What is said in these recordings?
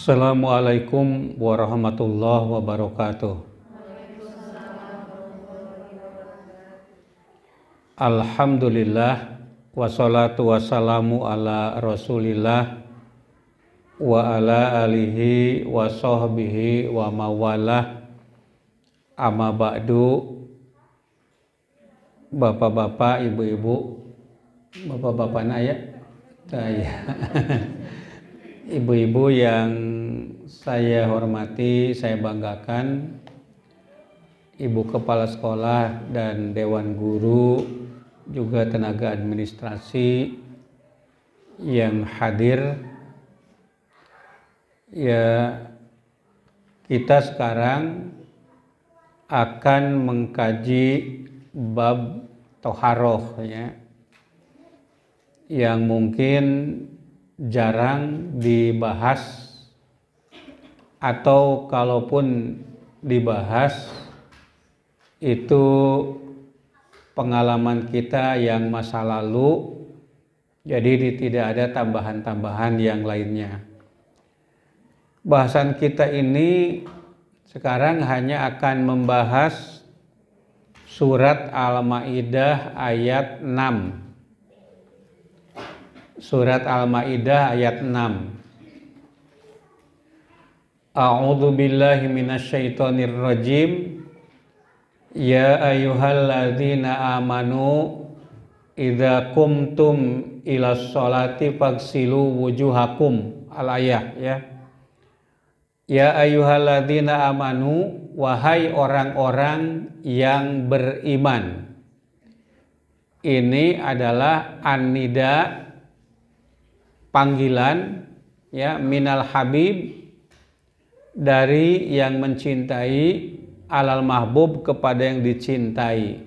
Assalamualaikum warahmatullahi wabarakatuh. Alhamdulillah wassalatu wassalamu ala Rasulillah wa ala alihi wa sahbihi wa mawalah. Amma ba'du. Bapak-bapak, ibu-ibu, bapak-bapak naya, ibu-ibu yang saya hormati, saya banggakan, ibu kepala sekolah dan dewan guru, juga tenaga administrasi yang hadir. Ya, kita sekarang akan mengkaji bab toharoh, ya, yang mungkin jarang dibahas, atau kalaupun dibahas itu pengalaman kita yang masa lalu, jadi tidak ada tambahan-tambahan yang lainnya. Bahasan kita ini sekarang hanya akan membahas surat Al-Maidah ayat 6. Surat Al-Maidah ayat 6. A'udzu billahi minasyaitonir rajim. Ya ayyuhalladzina amanu idza qumtum ilas sholati faghsilu wujuhakum. Al-ayah, ya. Ya ayyuhalladzina amanu, wahai orang-orang yang beriman. Ini adalah an-nida, panggilan, ya, minal habib, dari yang mencintai, alal mahbub, kepada yang dicintai.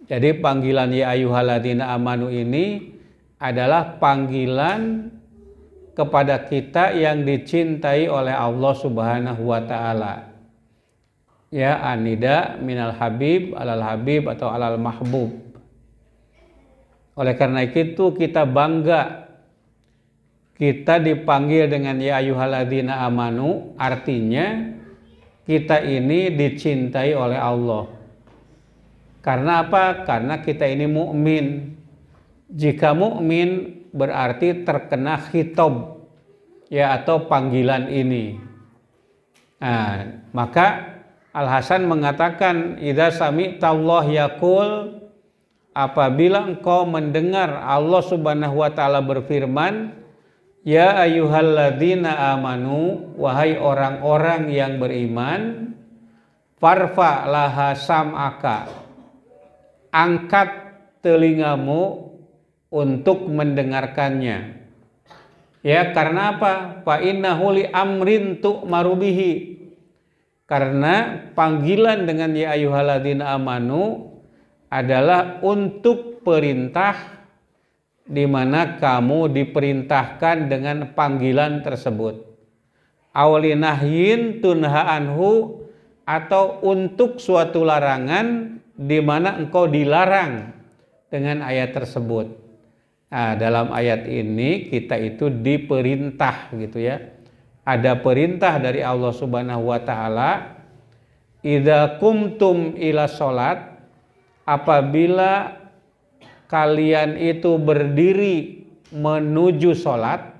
Jadi panggilan ya ayyuhalladzina amanu ini adalah panggilan kepada kita yang dicintai oleh Allah Subhanahu wa taala. Ya, an-nida minal habib alal habib atau alal mahbub. Oleh karena itu kita bangga kita dipanggil dengan ya ayyuhalladzina amanu, artinya kita ini dicintai oleh Allah. Karena apa? Karena kita ini mukmin. Jika mukmin berarti terkena khitab, ya, atau panggilan ini. Nah, maka Al-Hasan mengatakan, idza sami'tallah yaqul, apabila engkau mendengar Allah Subhanahu wa taala berfirman, ya ayyuhalladzina amanu, wahai orang-orang yang beriman, farfa laha sam'aka, angkat telingamu untuk mendengarkannya. Ya, karena apa? Fa innahu li amrin tu'maru bihi. Karena panggilan dengan ya ayyuhalladzina amanu adalah untuk perintah, di mana kamu diperintahkan dengan panggilan tersebut. Awli nahyin tunha anhu, atau untuk suatu larangan di mana engkau dilarang dengan ayat tersebut. Nah, dalam ayat ini kita itu diperintah, gitu ya. Ada perintah dari Allah Subhanahu wa taala, idza qumtum ila sholat, apabila kalian itu berdiri menuju sholat,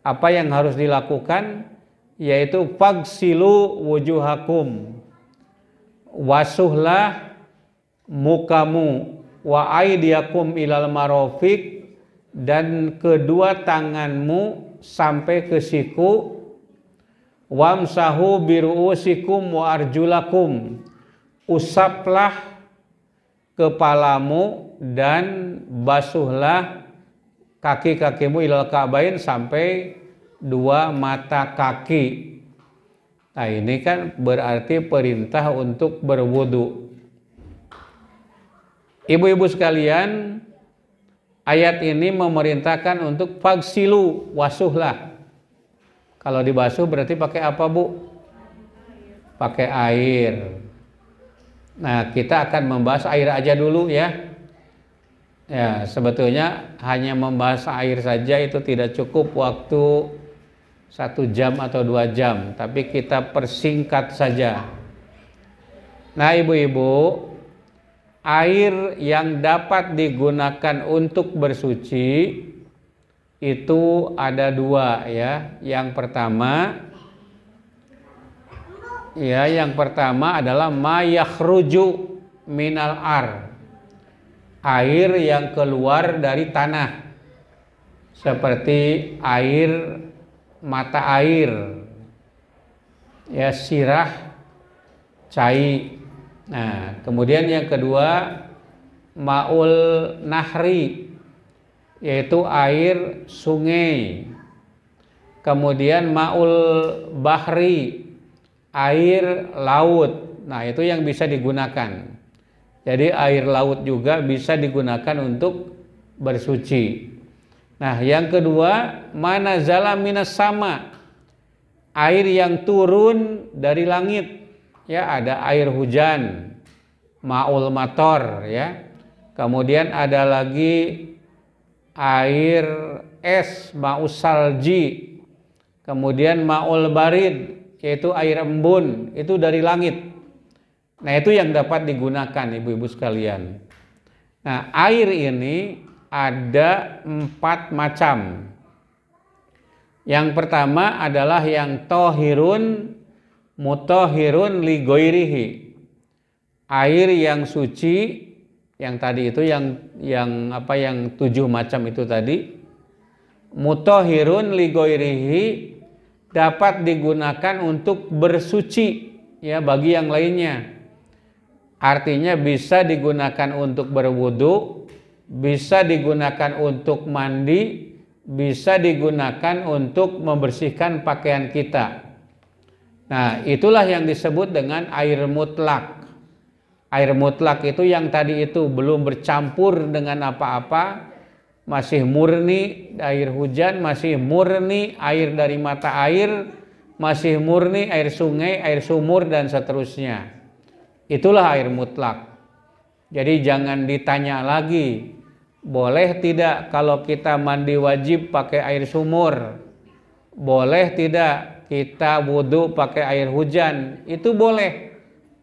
apa yang harus dilakukan? Yaitu faghsilu wujuhakum, wasuhlah mukamu, wa aidiakum ilal marafiq, dan kedua tanganmu sampai ke siku, wamsahu biruusikum wa arjulakum, usaplah kepalamu dan basuhlah kaki-kakimu ilal ka'bain, sampai dua mata kaki. Nah, ini kan berarti perintah untuk berwudu. Ibu-ibu sekalian, ayat ini memerintahkan untuk faghsilu, wasuhlah. Kalau dibasuh berarti pakai apa, Bu? Pakai air. Nah, kita akan membahas air aja dulu, ya. Ya, sebetulnya hanya membahas air saja itu tidak cukup waktu 1 jam atau 2 jam, tapi kita persingkat saja. Nah, ibu-ibu, air yang dapat digunakan untuk bersuci itu ada 2 ya. Yang pertama adalah ma yakhruju minal ar. Air yang keluar dari tanah. Seperti air mata air. Ya, sirah, cai. Nah, kemudian yang kedua maul nahri, yaitu air sungai. Kemudian maul bahri, air laut. Nah, itu yang bisa digunakan. Jadi air laut juga bisa digunakan untuk bersuci. Nah, yang kedua manazala minas sama, air yang turun dari langit. Ya, ada air hujan, maul mator ya. Kemudian ada lagi air es, maus salji. Kemudian maul barid, yaitu air embun, itu dari langit. Nah, itu yang dapat digunakan ibu-ibu sekalian. Nah, air ini ada 4 macam. Yang pertama adalah yang tohirun mutahhirun li ghairihi. Air yang suci, yang tadi itu yang 7 macam itu tadi. Mutahhirun li ghairihi, dapat digunakan untuk bersuci ya bagi yang lainnya. Artinya bisa digunakan untuk berwudu, bisa digunakan untuk mandi, bisa digunakan untuk membersihkan pakaian kita. Nah, itulah yang disebut dengan air mutlak. Air mutlak itu yang tadi itu belum bercampur dengan apa-apa, masih murni air hujan, masih murni air dari mata air, masih murni air sungai, air sumur dan seterusnya. Itulah air mutlak. Jadi jangan ditanya lagi, boleh tidak kalau kita mandi wajib pakai air sumur? Boleh tidak kita wudhu pakai air hujan? Itu boleh,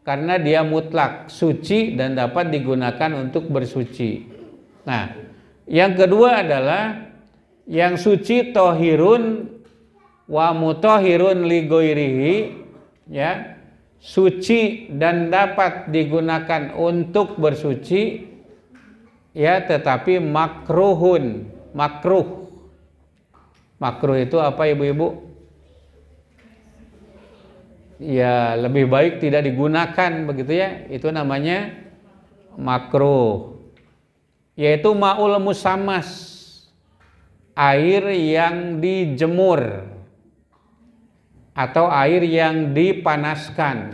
karena dia mutlak, suci dan dapat digunakan untuk bersuci. Nah, yang kedua adalah yang suci tohirun wa mutahhirun li ghairihi, ya, suci dan dapat digunakan untuk bersuci, ya, tetapi makruh. Makruh itu apa ibu-ibu? Ya, lebih baik tidak digunakan begitu ya. Itu namanya makruh. Yaitu maul musammas, air yang dijemur atau air yang dipanaskan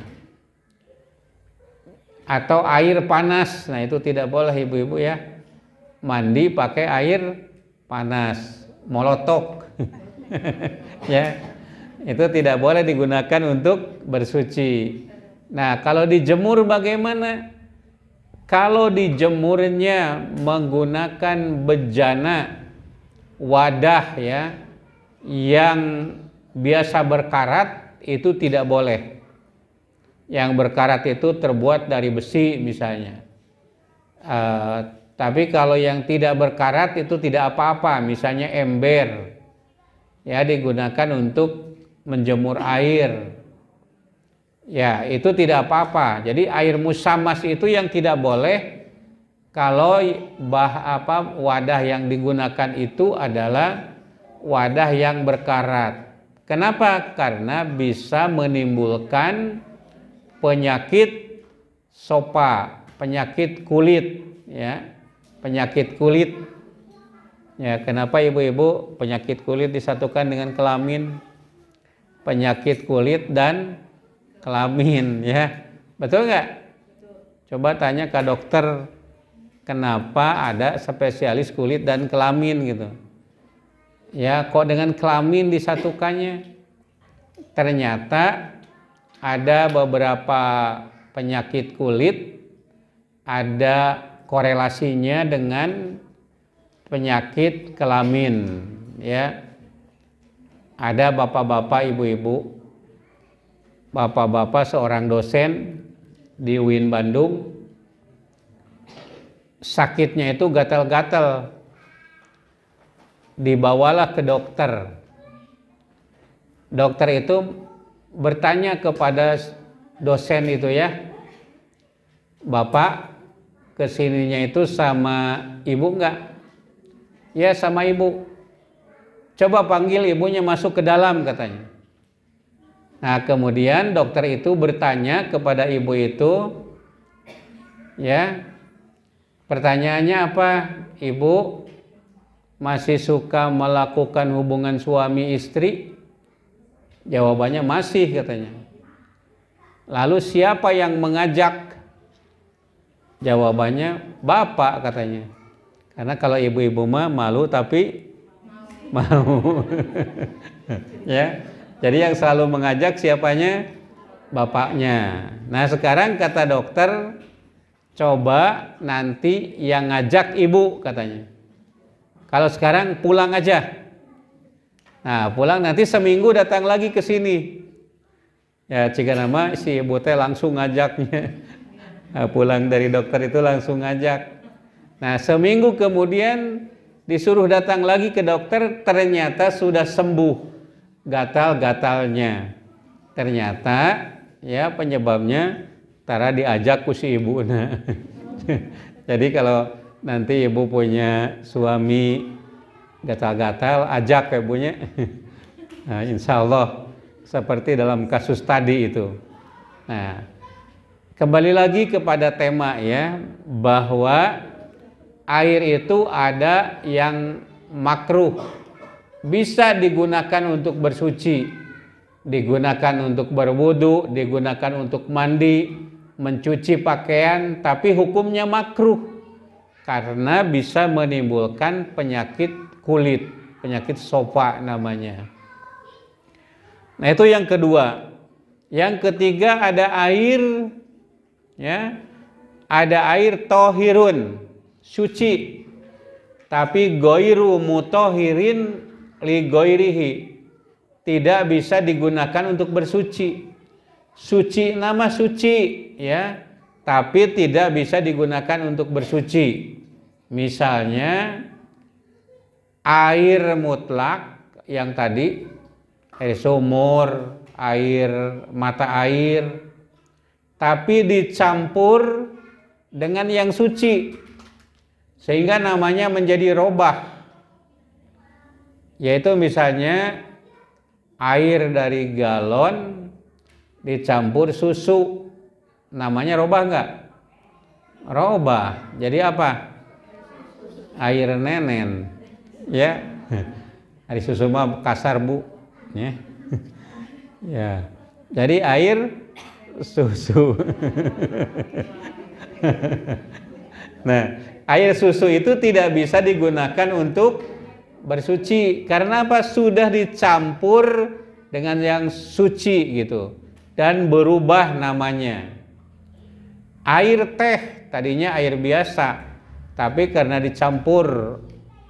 atau air panas. Nah, itu tidak boleh ibu-ibu ya. Mandi pakai air panas, molotok. Ya. Itu tidak boleh digunakan untuk bersuci. Nah, kalau dijemur bagaimana? Kalau dijemurnya menggunakan bejana, wadah ya, yang biasa berkarat, itu tidak boleh. Yang berkarat itu terbuat dari besi misalnya. Tapi kalau yang tidak berkarat itu tidak apa-apa, misalnya ember, ya, digunakan untuk menjemur air, ya, itu tidak apa-apa. Jadi air musammas itu yang tidak boleh kalau wadah yang digunakan itu adalah wadah yang berkarat. Kenapa? Karena bisa menimbulkan penyakit sopa, penyakit kulit, ya, penyakit kulit. Ya, kenapa ibu-ibu penyakit kulit disatukan dengan kelamin? Penyakit kulit dan kelamin, ya, betul nggak? Coba tanya ke dokter, kenapa ada spesialis kulit dan kelamin gitu? Ya, kok dengan kelamin disatukannya? Ternyata ada beberapa penyakit kulit ada korelasinya dengan penyakit kelamin, ya. ada bapak-bapak, ibu-ibu, bapak-bapak seorang dosen di UIN Bandung, sakitnya itu gatal-gatal, dibawalah ke dokter. Dokter itu bertanya kepada dosen itu ya, Bapak kesininya itu sama ibu enggak? Ya sama ibu. Coba panggil ibunya masuk ke dalam katanya. Nah kemudian dokter itu bertanya kepada ibu itu, ya pertanyaannya apa? Ibu masih suka melakukan hubungan suami istri? Jawabannya masih katanya. Lalu siapa yang mengajak? Jawabannya bapak katanya. Karena kalau ibu-ibu mah malu tapi mau. Ya. Jadi yang selalu mengajak siapanya? Bapaknya. Nah sekarang kata dokter, coba nanti yang ngajak ibu katanya. Kalau sekarang pulang aja. Nah pulang nanti seminggu datang lagi ke sini. Ya jika nama si ibu teh langsung ngajaknya. Nah, pulang dari dokter itu langsung ngajak. Nah seminggu kemudian disuruh datang lagi ke dokter, ternyata sudah sembuh gatal-gatalnya. Ternyata ya penyebabnya tara diajak ku si ibu. Nah. Jadi kalau nanti ibu punya suami gatal-gatal, ajak ibunya. Nah, insya Allah seperti dalam kasus tadi itu. Nah, kembali lagi kepada tema ya, bahwa air itu ada yang makruh, bisa digunakan untuk bersuci, digunakan untuk berwudu, digunakan untuk mandi, mencuci pakaian, tapi hukumnya makruh karena bisa menimbulkan penyakit kulit, penyakit sofa namanya. Nah itu yang kedua. Yang ketiga ada air, ya, ada air tohirun, suci, tapi goiru mutohirin li goirihi, tidak bisa digunakan untuk bersuci. Suci nama suci ya, tapi tidak bisa digunakan untuk bersuci. Misalnya air mutlak yang tadi, air sumur, air mata air, tapi dicampur dengan yang suci sehingga namanya menjadi robah. Yaitu misalnya air dari galon dicampur susu, namanya robah enggak? Robah. Jadi apa? Air nenen. Ya. Air susu mah kasar, Bu. Ya. Ya. Jadi air susu. Nah, air susu itu tidak bisa digunakan untuk bersuci karena apa? Sudah dicampur dengan yang suci gitu dan berubah namanya. Air teh tadinya air biasa, tapi karena dicampur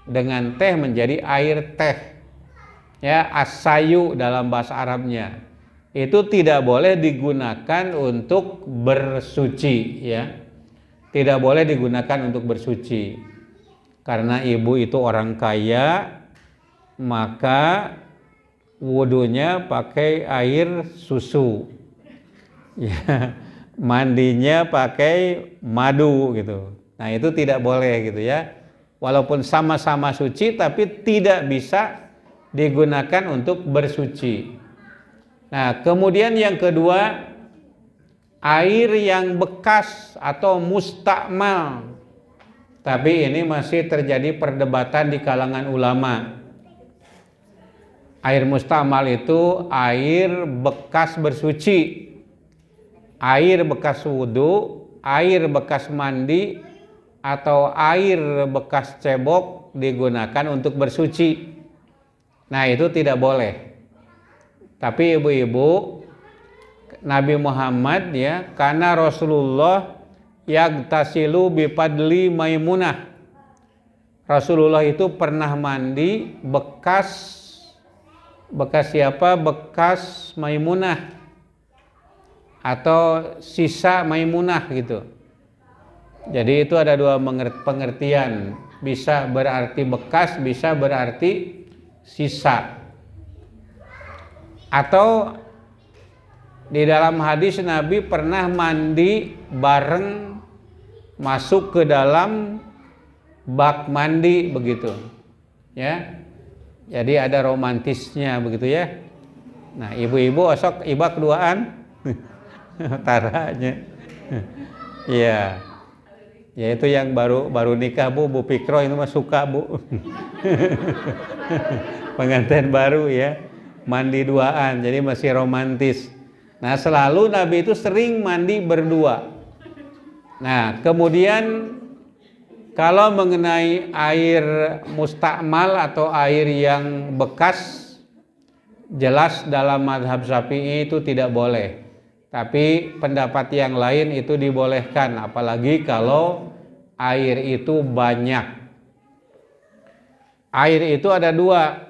dengan teh menjadi air teh. Ya, asayu dalam bahasa Arabnya. Itu tidak boleh digunakan untuk bersuci ya. Tidak boleh digunakan untuk bersuci. Karena ibu itu orang kaya, maka wudunya pakai air susu. Ya, mandinya pakai madu gitu. Nah, itu tidak boleh gitu ya. Walaupun sama-sama suci tapi tidak bisa digunakan untuk bersuci. Nah, kemudian yang kedua, air yang bekas atau mustakmal. Tapi ini masih terjadi perdebatan di kalangan ulama. Air mustakmal itu air bekas bersuci, air bekas wudu, air bekas mandi, atau air bekas cebok digunakan untuk bersuci. Nah itu tidak boleh. Tapi ibu-ibu, Nabi Muhammad ya, karena Rasulullah yagtasilu bipadli Maimunah. Rasulullah itu pernah mandi bekas Bekas siapa? Bekas Maimunah atau sisa Maimunah gitu. Jadi itu ada dua pengertian, bisa berarti bekas, bisa berarti sisa. Atau di dalam hadis Nabi pernah mandi bareng masuk ke dalam bak mandi begitu. Ya. Jadi ada romantisnya begitu ya. Nah, ibu-ibu osok ibak duaan. Taranya. Iya. Ya itu yang baru nikah Bu Pikro itu mah suka Bu. Pengantin baru ya. Mandi duaan, jadi masih romantis. Nah, selalu Nabi itu sering mandi berdua. Nah, kemudian kalau mengenai air mustakmal atau air yang bekas, jelas dalam mazhab Syafi'i itu tidak boleh. Tapi pendapat yang lain itu dibolehkan, apalagi kalau air itu banyak. Air itu ada dua,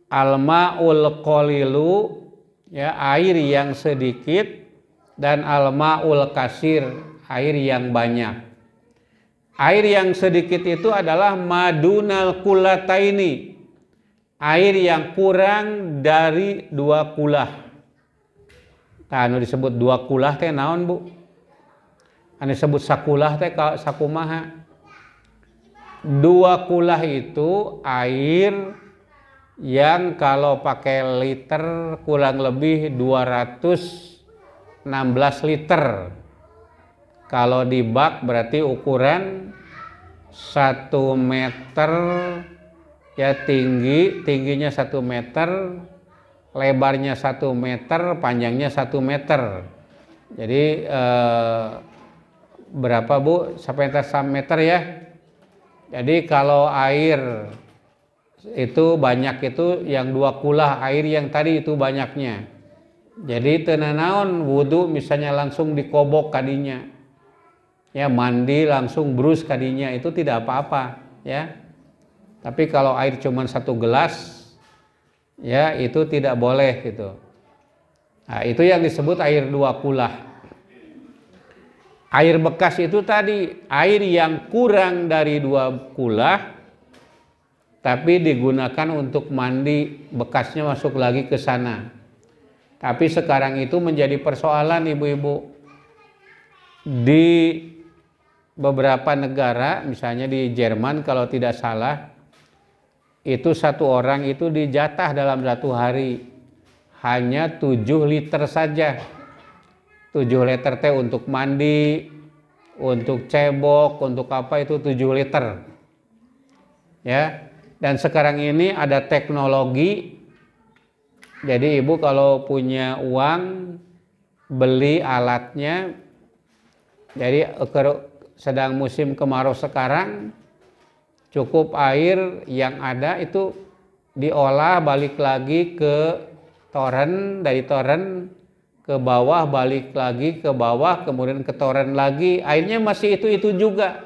al-ma'ul qalilu, ya, air yang sedikit, dan al-ma'ul kasir, air yang banyak. Air yang sedikit itu adalah madunal kulataini, air yang kurang dari 2 kulah. Anu disebut 2 kulah teh naon Bu? Anu disebut sakulah teh sakumaha? 2 kulah itu air yang kalau pakai liter kurang lebih 216 liter. Kalau di bak berarti ukuran 1 meter ya, tingginya 1 meter, lebarnya 1 meter, panjangnya 1 meter. Jadi berapa Bu? Sampai 1 meter ya. Jadi kalau air itu banyak itu yang 2 kulah air yang tadi itu banyaknya. Jadi tenanaon wudu misalnya langsung dikobok kadinya. Ya, mandi langsung brus kadinya itu tidak apa-apa ya. Tapi kalau air cuma 1 gelas ya itu tidak boleh gitu. Nah, itu yang disebut air 2 kulah. Air bekas itu tadi air yang kurang dari 2 kulah tapi digunakan untuk mandi, bekasnya masuk lagi ke sana. Tapi sekarang itu menjadi persoalan ibu-ibu. Di beberapa negara, misalnya di Jerman kalau tidak salah, itu 1 orang itu dijatah dalam 1 hari hanya 7 liter saja. 7 liter teh untuk mandi, untuk cebok, untuk apa itu 7 liter. Ya. Dan sekarang ini ada teknologi. Jadi ibu kalau punya uang beli alatnya. Jadi sedang musim kemarau sekarang, cukup air yang ada itu diolah balik lagi ke toren, dari toren ke bawah, balik lagi ke bawah, kemudian ke toren lagi, airnya masih itu juga.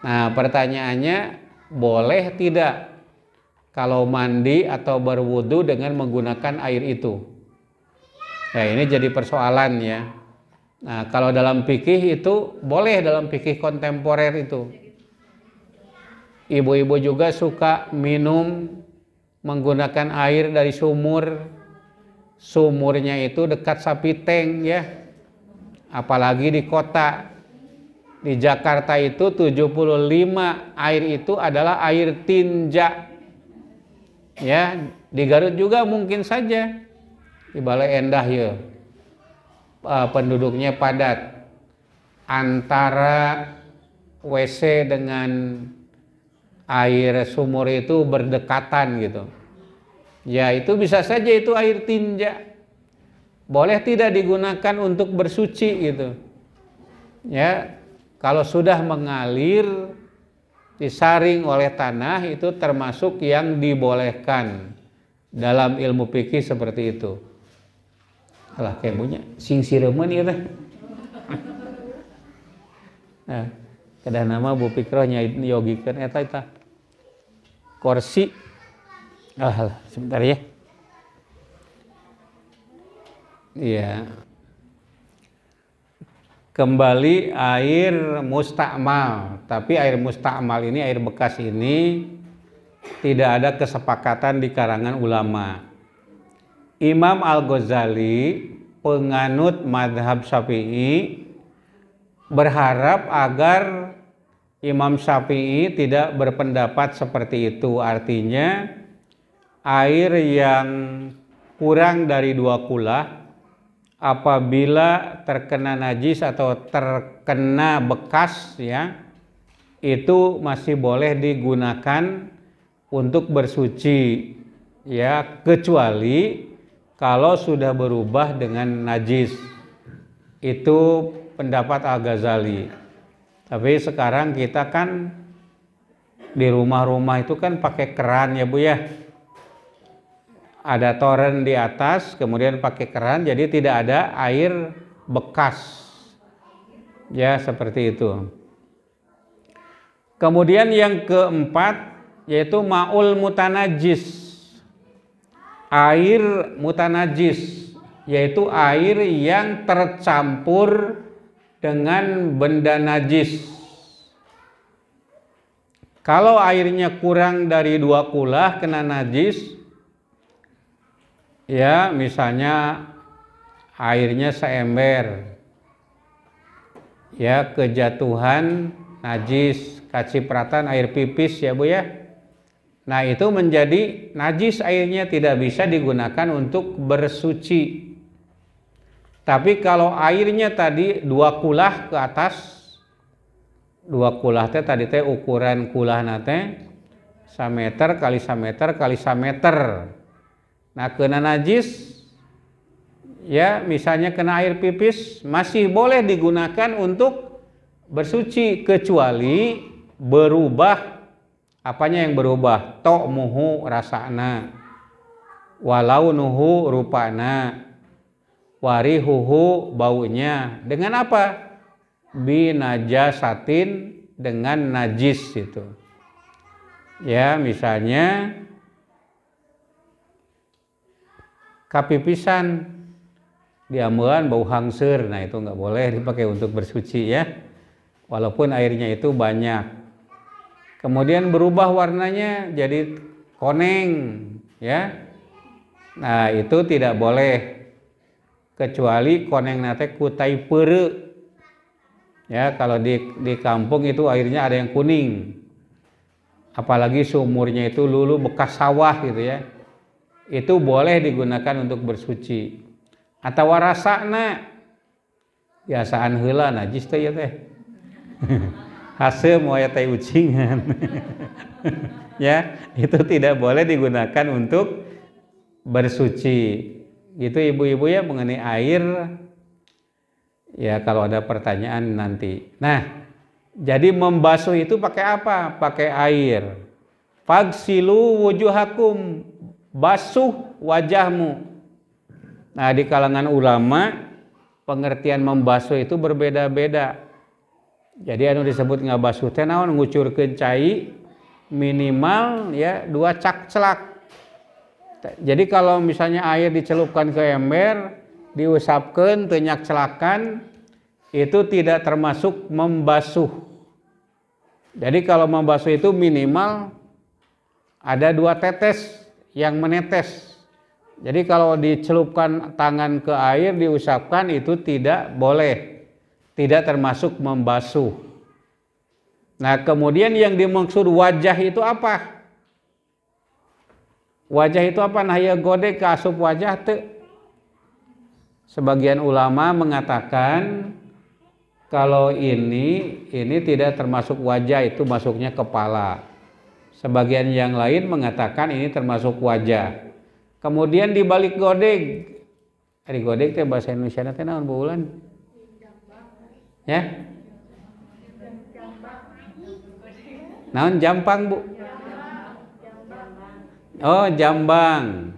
Nah, pertanyaannya, boleh tidak kalau mandi atau berwudu dengan menggunakan air itu? Ya, ini jadi persoalan ya. Nah, kalau dalam fikih itu boleh, dalam fikih kontemporer itu. Ibu-ibu juga suka minum menggunakan air dari sumur. Sumurnya itu dekat sapi tank ya. Apalagi di kota. Di Jakarta itu 75 air itu adalah air tinja. Ya, di Garut juga mungkin saja. Di Balai Endah ya. Penduduknya padat, antara WC dengan air sumur itu berdekatan gitu. Ya itu bisa saja itu air tinja. Boleh tidak digunakan untuk bersuci gitu. Ya, kalau sudah mengalir disaring oleh tanah itu termasuk yang dibolehkan dalam ilmu fikih seperti itu. Alah kayak punya sing siremen ieu teh. Nah, kedah nama Bu Pikro yogikeun eta. Kursi Sebentar ya. Iya. Kembali air mustakmal, tapi air mustakmal ini, air bekas ini tidak ada kesepakatan di karangan ulama. Imam Al-Ghazali, penganut madhab Syafi'i, berharap agar Imam Syafi'i tidak berpendapat seperti itu. Artinya air yang kurang dari 2 kulah apabila terkena najis atau terkena bekas, ya, itu masih boleh digunakan untuk bersuci, ya, kecuali kalau sudah berubah dengan najis. Itu pendapat Al-Ghazali. Tapi sekarang kita kan di rumah-rumah itu kan pakai keran, ya Bu ya. Ada toren di atas, kemudian pakai keran, jadi tidak ada air bekas. Ya, seperti itu. Kemudian yang keempat yaitu ma'ul mutanajis. Air mutanajis yaitu air yang tercampur dengan benda najis. Kalau airnya kurang dari 2 kulah kena najis, ya, misalnya airnya seember, ya, kejatuhan najis, kacipratan air pipis, ya Bu ya. Nah, itu menjadi najis, airnya tidak bisa digunakan untuk bersuci. Tapi kalau airnya tadi 2 kulah ke atas, 2 kulah teh tadi teh ukuran kulah nate 1 meter kali 1 meter kali 1 meter. Nah, kena najis, ya, misalnya kena air pipis, masih boleh digunakan untuk bersuci kecuali berubah. Apanya yang berubah? To'muhu, rasana, walau nuhu, rupana, warihuhu, baunya. Dengan apa? Binajasatin, dengan najis itu. Ya, misalnya kapipisan diambean bau hangseur, nah itu nggak boleh dipakai untuk bersuci, ya, walaupun airnya itu banyak. Kemudian berubah warnanya jadi koneng, ya, nah itu tidak boleh kecuali koneng nate kutai pere, ya. Kalau di kampung itu airnya ada yang kuning, apalagi sumurnya itu dulu bekas sawah gitu, ya, itu boleh digunakan untuk bersuci. Atau rasana biasaan heula najis teh, ya teh. Hasil moya teh ucingan. Ya, itu tidak boleh digunakan untuk bersuci. Gitu ibu-ibu ya mengenai air. Ya, kalau ada pertanyaan nanti. Nah, jadi membasuh itu pakai apa? Pakai air. Fagsilu wujuhakum, basuh wajahmu. Nah, di kalangan ulama pengertian membasuh itu berbeda-beda. Jadi anu disebut ngabasuh teh naon, ngucurkeun cai minimal, ya, 2 cak celak. Jadi kalau misalnya air dicelupkan ke ember, diusapkeun teu nyak celakan, itu tidak termasuk membasuh. Jadi kalau membasuh itu minimal ada 2 tetes yang menetes. Jadi kalau dicelupkan tangan ke air, diusapkan, itu tidak boleh, tidak termasuk membasuh. Nah, kemudian yang dimaksud wajah itu apa? Wajah itu apa? Nah, ya godek ke asup wajah teu. Sebagian ulama mengatakan kalau ini tidak termasuk wajah, itu masuknya kepala. Sebagian yang lain mengatakan ini termasuk wajah. Kemudian dibalik godeg, di godeg teh bahasa Indonesia teh naon Bu Ulan? Ya? Naon jampang Bu? Oh, jambang.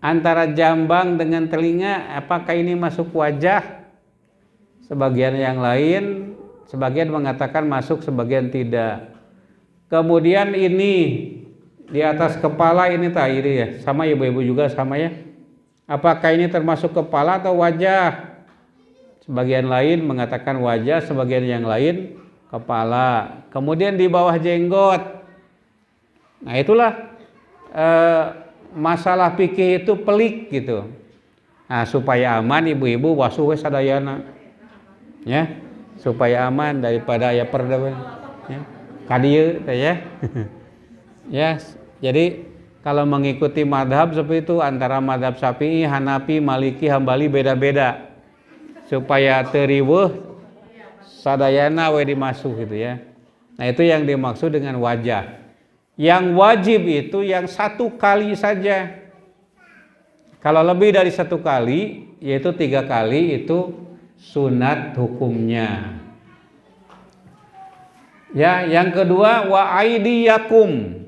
Antara jambang dengan telinga, apakah ini masuk wajah? Sebagian yang lain, sebagian mengatakan masuk, sebagian tidak. Kemudian ini, di atas kepala ini ini ya, sama ibu-ibu juga sama ya. Apakah ini termasuk kepala atau wajah? Sebagian lain mengatakan wajah, sebagian yang lain kepala. Kemudian di bawah jenggot. Nah itulah masalah fikih itu pelik gitu. Nah supaya aman ibu-ibu wasuh sadayana, ya, supaya aman daripada ya perda, ya, kadieu ya. Ya, jadi kalau mengikuti madhab seperti itu antara madhab Syafi'i, Hanafi, Maliki, Hambali beda-beda supaya teriweuh sadayana we dimasuh gitu ya. Nah itu yang dimaksud dengan wajah. Yang wajib itu yang satu kali saja. Kalau lebih dari satu kali, yaitu 3 kali itu sunat hukumnya. Ya, yang kedua wa aidiyakum,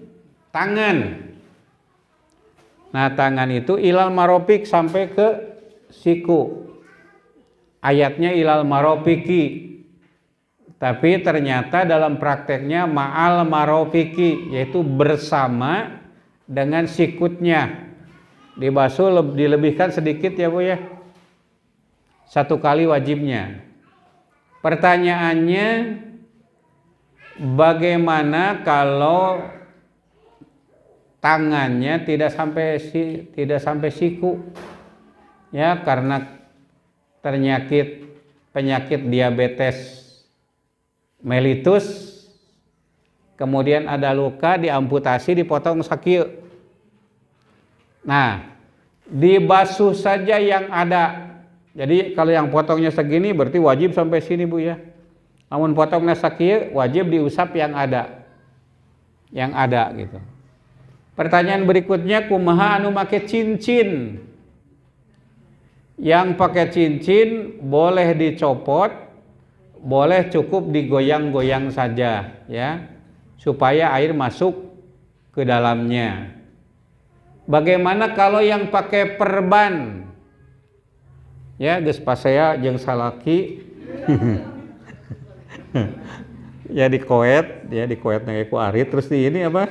tangan. Nah, tangan itu ilal marofik sampai ke siku. Ayatnya ilal marofiki. Tapi ternyata dalam prakteknya ma'al marofiki, yaitu bersama dengan sikutnya. Dibasuh dilebihkan sedikit ya Bu ya. 1 kali wajibnya. Pertanyaannya, bagaimana kalau tangannya tidak sampai siku? Ya, karena penyakit diabetes mellitus, kemudian ada luka, diamputasi, dipotong sakieu. Nah, dibasuh saja yang ada. Jadi kalau yang potongnya segini berarti wajib sampai sini Bu ya. Namun potongnya sakieu wajib diusap yang ada. Yang ada gitu. Pertanyaan berikutnya, kumaha anu make cincin? Yang pakai cincin boleh dicopot, boleh cukup digoyang-goyang saja ya, supaya air masuk ke dalamnya. Bagaimana kalau yang pakai perban? Ya, geus pasea jeung salaki. Ya di koet ku arit terus di ini apa?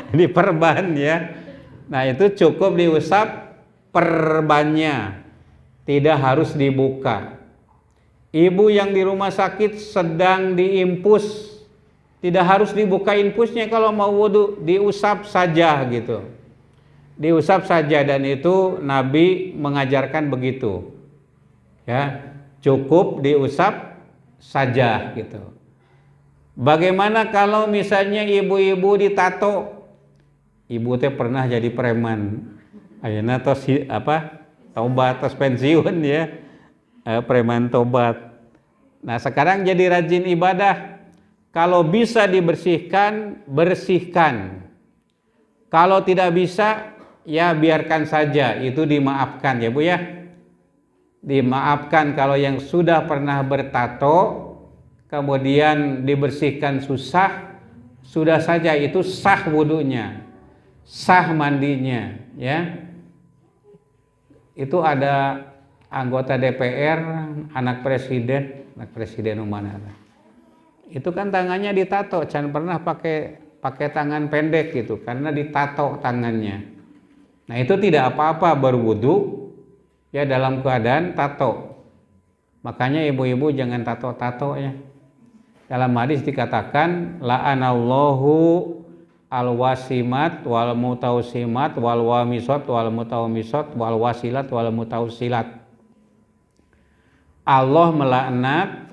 Di perban ya. Nah, itu cukup diusap perbannya. Tidak harus dibuka. Ibu yang di rumah sakit sedang diimpus, tidak harus dibuka infusnya kalau mau wudu, diusap saja gitu. Diusap saja, dan itu Nabi mengajarkan begitu. Ya, cukup diusap saja gitu. Bagaimana kalau misalnya ibu-ibu ditato? Ibu teh pernah jadi preman. Ayeuna tos tobat tos pensiun ya. Preman tobat. Nah, sekarang jadi rajin ibadah. Kalau bisa dibersihkan, bersihkan. Kalau tidak bisa, ya biarkan saja, itu dimaafkan ya Bu ya. Dimaafkan kalau yang sudah pernah bertato, kemudian dibersihkan susah, sudah saja itu sah wudunya, sah mandinya ya. Itu ada anggota DPR, anak presiden mana? Itu kan tangannya ditato, jangan pernah pakai tangan pendek gitu, karena ditato tangannya. Nah itu tidak apa-apa berwudu ya dalam keadaan tato. Makanya ibu-ibu jangan tato-tato ya. Dalam hadis dikatakan la'anallahu al-wasimat wal mutausimat wal wamisat wal mutaumisat wal wasilat wal mutausilat. Allah melaknat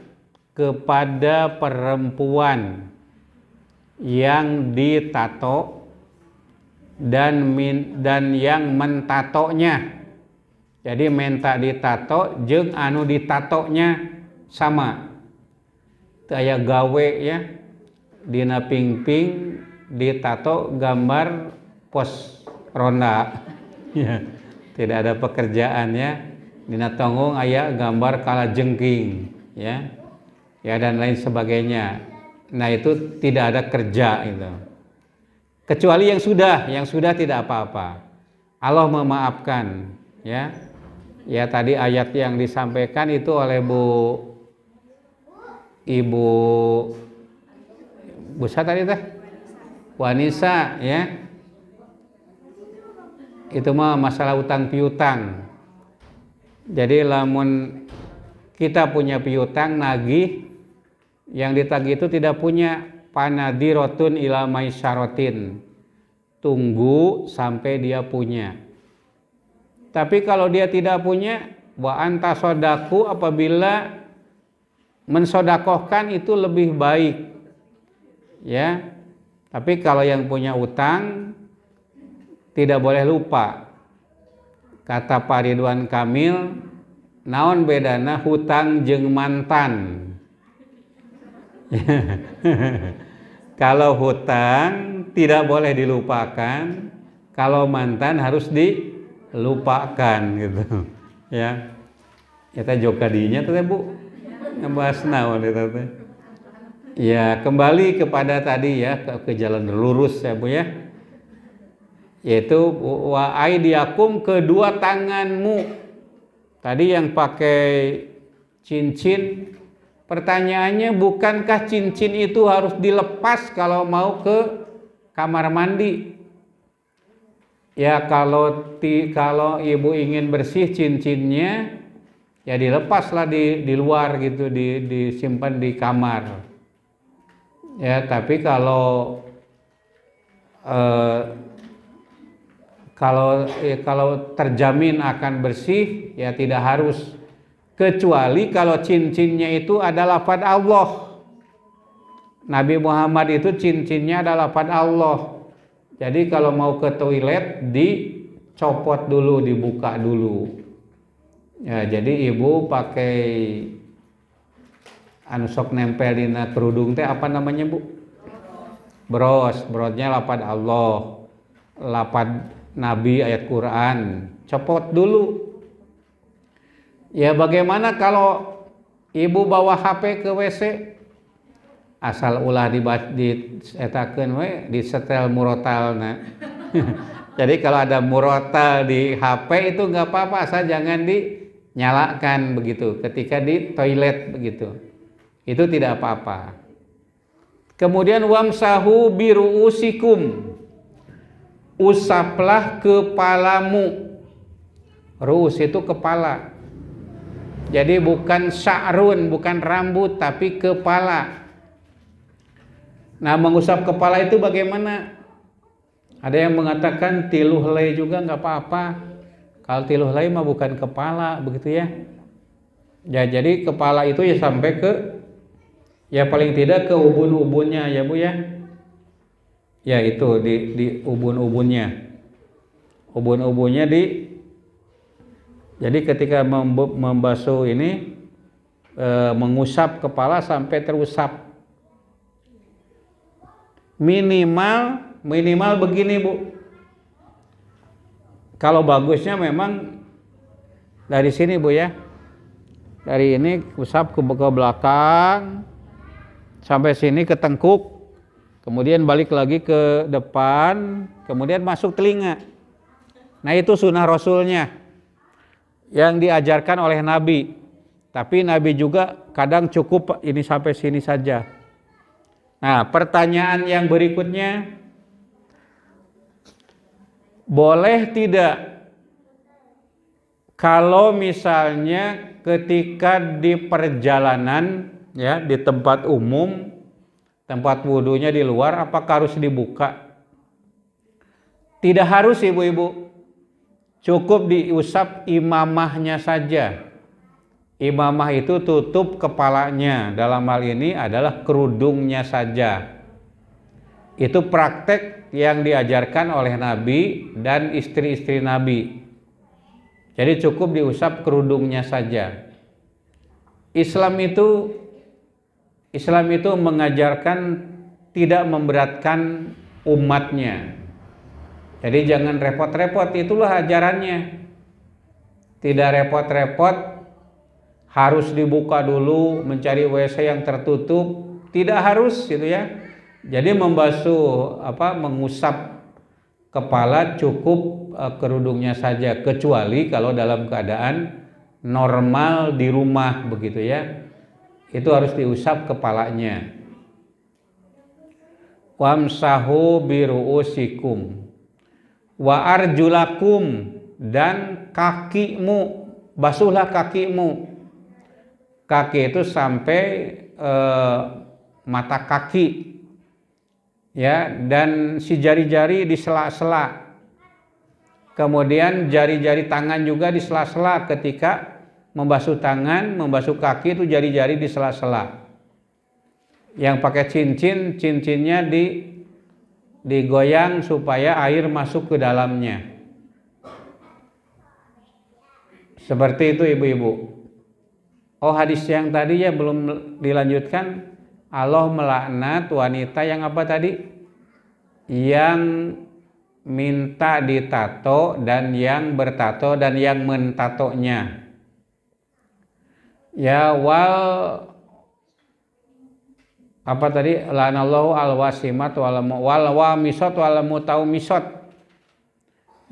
kepada perempuan yang ditato dan yang mentatonya. Jadi minta ditato jeung anu ditatonya sama. Teu aya gawe ya. Dina pingping ditato gambar pos ronda. Ya, tidak ada pekerjaan ya. Dina tonggong aya gambar kalajengking ya. Ya dan lain sebagainya. Nah itu tidak ada kerja itu. Kecuali yang sudah tidak apa-apa. Allah memaafkan ya. Ya tadi ayat yang disampaikan itu oleh Ibu siapa tadi teh? wanisa ya. Itu mah masalah utang piutang. Jadi lamun kita punya piutang nagih, yang ditagih itu tidak punya, panadiratun ila maisyaratin, tunggu sampai dia punya. Tapi kalau dia tidak punya, wa anta sodaku, apabila mensodakohkan itu lebih baik ya. Tapi kalau yang punya utang tidak boleh lupa. Kata Pak Ridwan Kamil, naon bedana hutang jeung mantan. Kalau hutang tidak boleh dilupakan, kalau mantan harus dilupakan gitu ya. Kita jokadinya tuh Bu, ngebahas naon itu teh. Ya, kembali kepada tadi ya, ke jalan lurus ya Bu ya. Yaitu wa aidiakum, kedua tanganmu. Tadi yang pakai cincin, pertanyaannya bukankah cincin itu harus dilepas kalau mau ke kamar mandi? Ya kalau ibu ingin bersih cincinnya, ya dilepaslah di luar gitu, disimpan di kamar. Ya tapi kalau terjamin akan bersih, ya tidak harus, kecuali kalau cincinnya itu adalah lafaz Allah. Nabi Muhammad itu cincinnya adalah lafaz Allah. Jadi kalau mau ke toilet dicopot dulu, dibuka dulu. Ya, jadi ibu pakai anu sok nempel dina kerudung teh apa namanya Bu? Brosnya lafaz Allah, lafaz Nabi, ayat Quran, copot dulu. Ya bagaimana kalau ibu bawa HP ke WC? Asal ulah dietakeun we, disetel murotalna. Jadi kalau ada murotal di HP itu nggak apa-apa, asal jangan dinyalakan begitu ketika di toilet begitu. Itu tidak apa-apa. Kemudian wamsahu biruusikum, usaplah kepalamu. Ruus itu kepala. Jadi bukan sya'run, bukan rambut, tapi kepala. Nah, mengusap kepala itu bagaimana? Ada yang mengatakan tiluh helai juga nggak apa-apa. Kalau tiluh helai mah bukan kepala, begitu ya. Ya, jadi kepala itu ya sampai ke, ya paling tidak ke ubun-ubunnya ya Bu ya. Ya itu di ubun-ubunnya. Ubun-ubunnya jadi ketika membasuh ini mengusap kepala sampai terusap. Minimal begini Bu. Kalau bagusnya memang dari sini Bu ya. Dari ini usap ke belakang sampai sini ke tengkuk. Kemudian balik lagi ke depan, kemudian masuk telinga. Nah itu sunnah Rasulnya yang diajarkan oleh Nabi. Tapi Nabi juga kadang cukup ini sampai sini saja. Nah pertanyaan yang berikutnya, boleh tidak kalau misalnya ketika di perjalanan ya, di tempat umum, tempat wudhunya di luar, apakah harus dibuka? Tidak harus ibu-ibu, cukup diusap imamahnya saja. Imamah itu tutup kepalanya, dalam hal ini adalah kerudungnya saja. Itu praktek yang diajarkan oleh Nabi dan istri-istri Nabi. Jadi cukup diusap kerudungnya saja. Islam itu mengajarkan tidak memberatkan umatnya. Jadi jangan repot-repot, itulah ajarannya. Tidak repot-repot, harus dibuka dulu, mencari WC yang tertutup, tidak harus gitu ya. Jadi mengusap kepala cukup kerudungnya saja, kecuali kalau dalam keadaan normal di rumah begitu ya. Itu harus diusap kepalanya. wamsahu biruusikum wa arjulakum, dan kakimu, basuhlah kakimu. Kaki itu sampai mata kaki, ya, dan si jari-jari di sela-sela. Kemudian jari-jari tangan juga di sela-sela. Ketika membasuh tangan, membasuh kaki, itu jari-jari di sela-sela. Yang pakai cincin, cincinnya digoyang supaya air masuk ke dalamnya. Seperti itu ibu-ibu. Oh, hadis yang tadi ya belum dilanjutkan. Allah melaknat wanita yang apa tadi? Yang minta ditato dan yang bertato dan yang mentatonya. Ya, apa tadi? Lanallahu al-wasimat wal wamisat wal mutaumisat.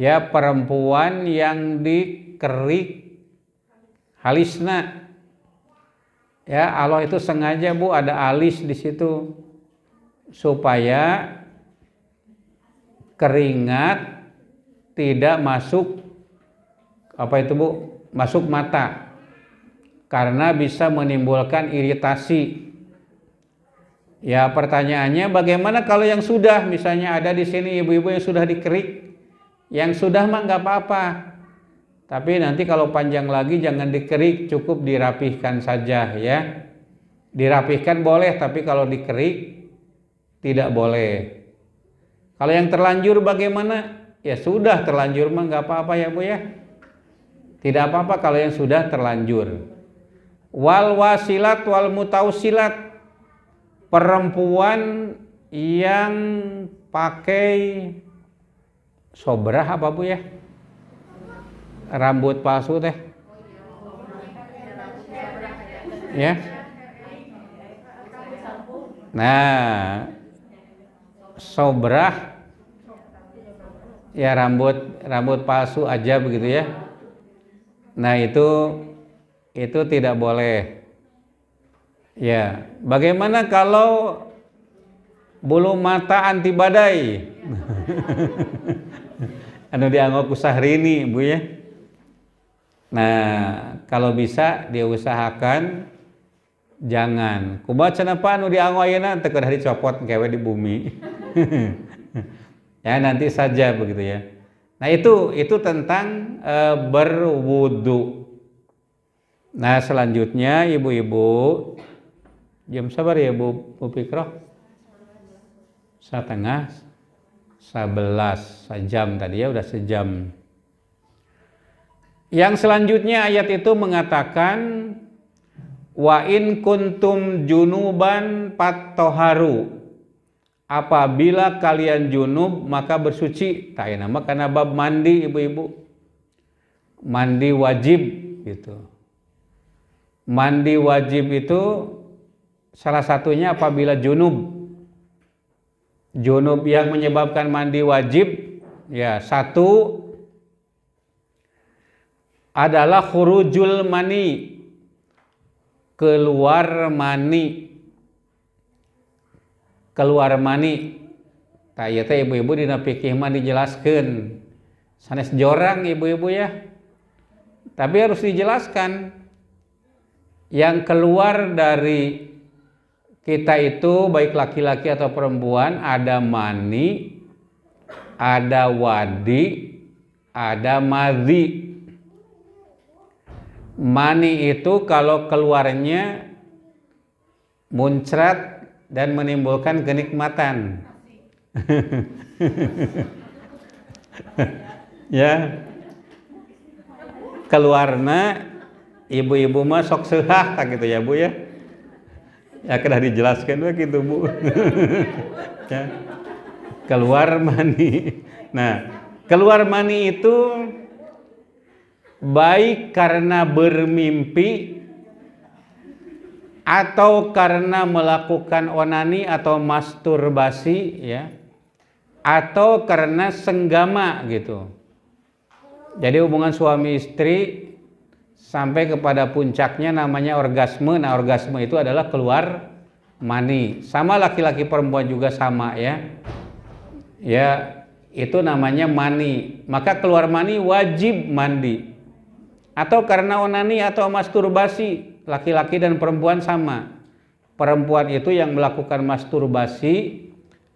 Ya, perempuan yang dikerik halisna. Ya, Allah itu sengaja Bu ada alis di situ supaya keringat tidak masuk, apa itu Bu? Masuk mata. Karena bisa menimbulkan iritasi. Ya, pertanyaannya bagaimana kalau yang sudah, misalnya ada di sini ibu-ibu yang sudah dikerik. Yang sudah mah nggak apa-apa. Tapi nanti kalau panjang lagi jangan dikerik, cukup dirapihkan saja ya. Dirapihkan boleh, tapi kalau dikerik tidak boleh. Kalau yang terlanjur bagaimana? Ya sudah terlanjur mah nggak apa-apa ya Bu ya. Tidak apa-apa kalau yang sudah terlanjur. Wal wasilat wal mutausilat, perempuan yang pakai sobrah apa Bu ya? Rambut palsu teh. Ya. Nah, sobrah ya rambut palsu aja begitu ya. Nah, itu tidak boleh. Ya, bagaimana kalau bulu mata anti badai? Anu dianggap Syahrini Bu ya. Nah, kalau bisa diusahakan jangan. Kumaha cenah pa anu dianggap ayeuna teu kedah dicopot kewe di bumi. Ya, nanti saja begitu ya. Nah, itu tentang berwudu. Nah, selanjutnya ibu-ibu, jam sabar ya Bu Fikroh? 10:30, sejam tadi ya, udah sejam. Yang selanjutnya ayat itu mengatakan wa in kuntum junuban fattoharu, apabila kalian junub maka bersuci. Tak nama karena bab mandi ibu-ibu, mandi wajib gitu. Mandi wajib itu salah satunya apabila junub. Junub yang menyebabkan mandi wajib ya, satu adalah khurujul mani, keluar mani. Keluar mani. Tah ieu teh ibu-ibu dina fikih mah dijelaskeun. Sanes jorang ibu-ibu ya. Tapi harus dijelaskan. Yang keluar dari kita itu baik laki-laki atau perempuan ada mani, ada wadi, ada madhi. Mani itu kalau keluarnya muncrat dan menimbulkan kenikmatan. Ya. Keluarna ibu-ibu mah sok seubah gitu ya Bu ya. Ya kedah dijelaskan begitu Bu. Ya. Keluar mani. Nah, keluar mani itu baik karena bermimpi atau karena melakukan onani atau masturbasi ya, atau karena senggama gitu. Jadi hubungan suami istri sampai kepada puncaknya namanya orgasme. Nah, orgasme itu adalah keluar mani. Sama laki-laki perempuan juga sama ya. Ya, itu namanya mani. Maka keluar mani wajib mandi. Atau karena onani atau masturbasi, laki-laki dan perempuan sama. Perempuan itu yang melakukan masturbasi,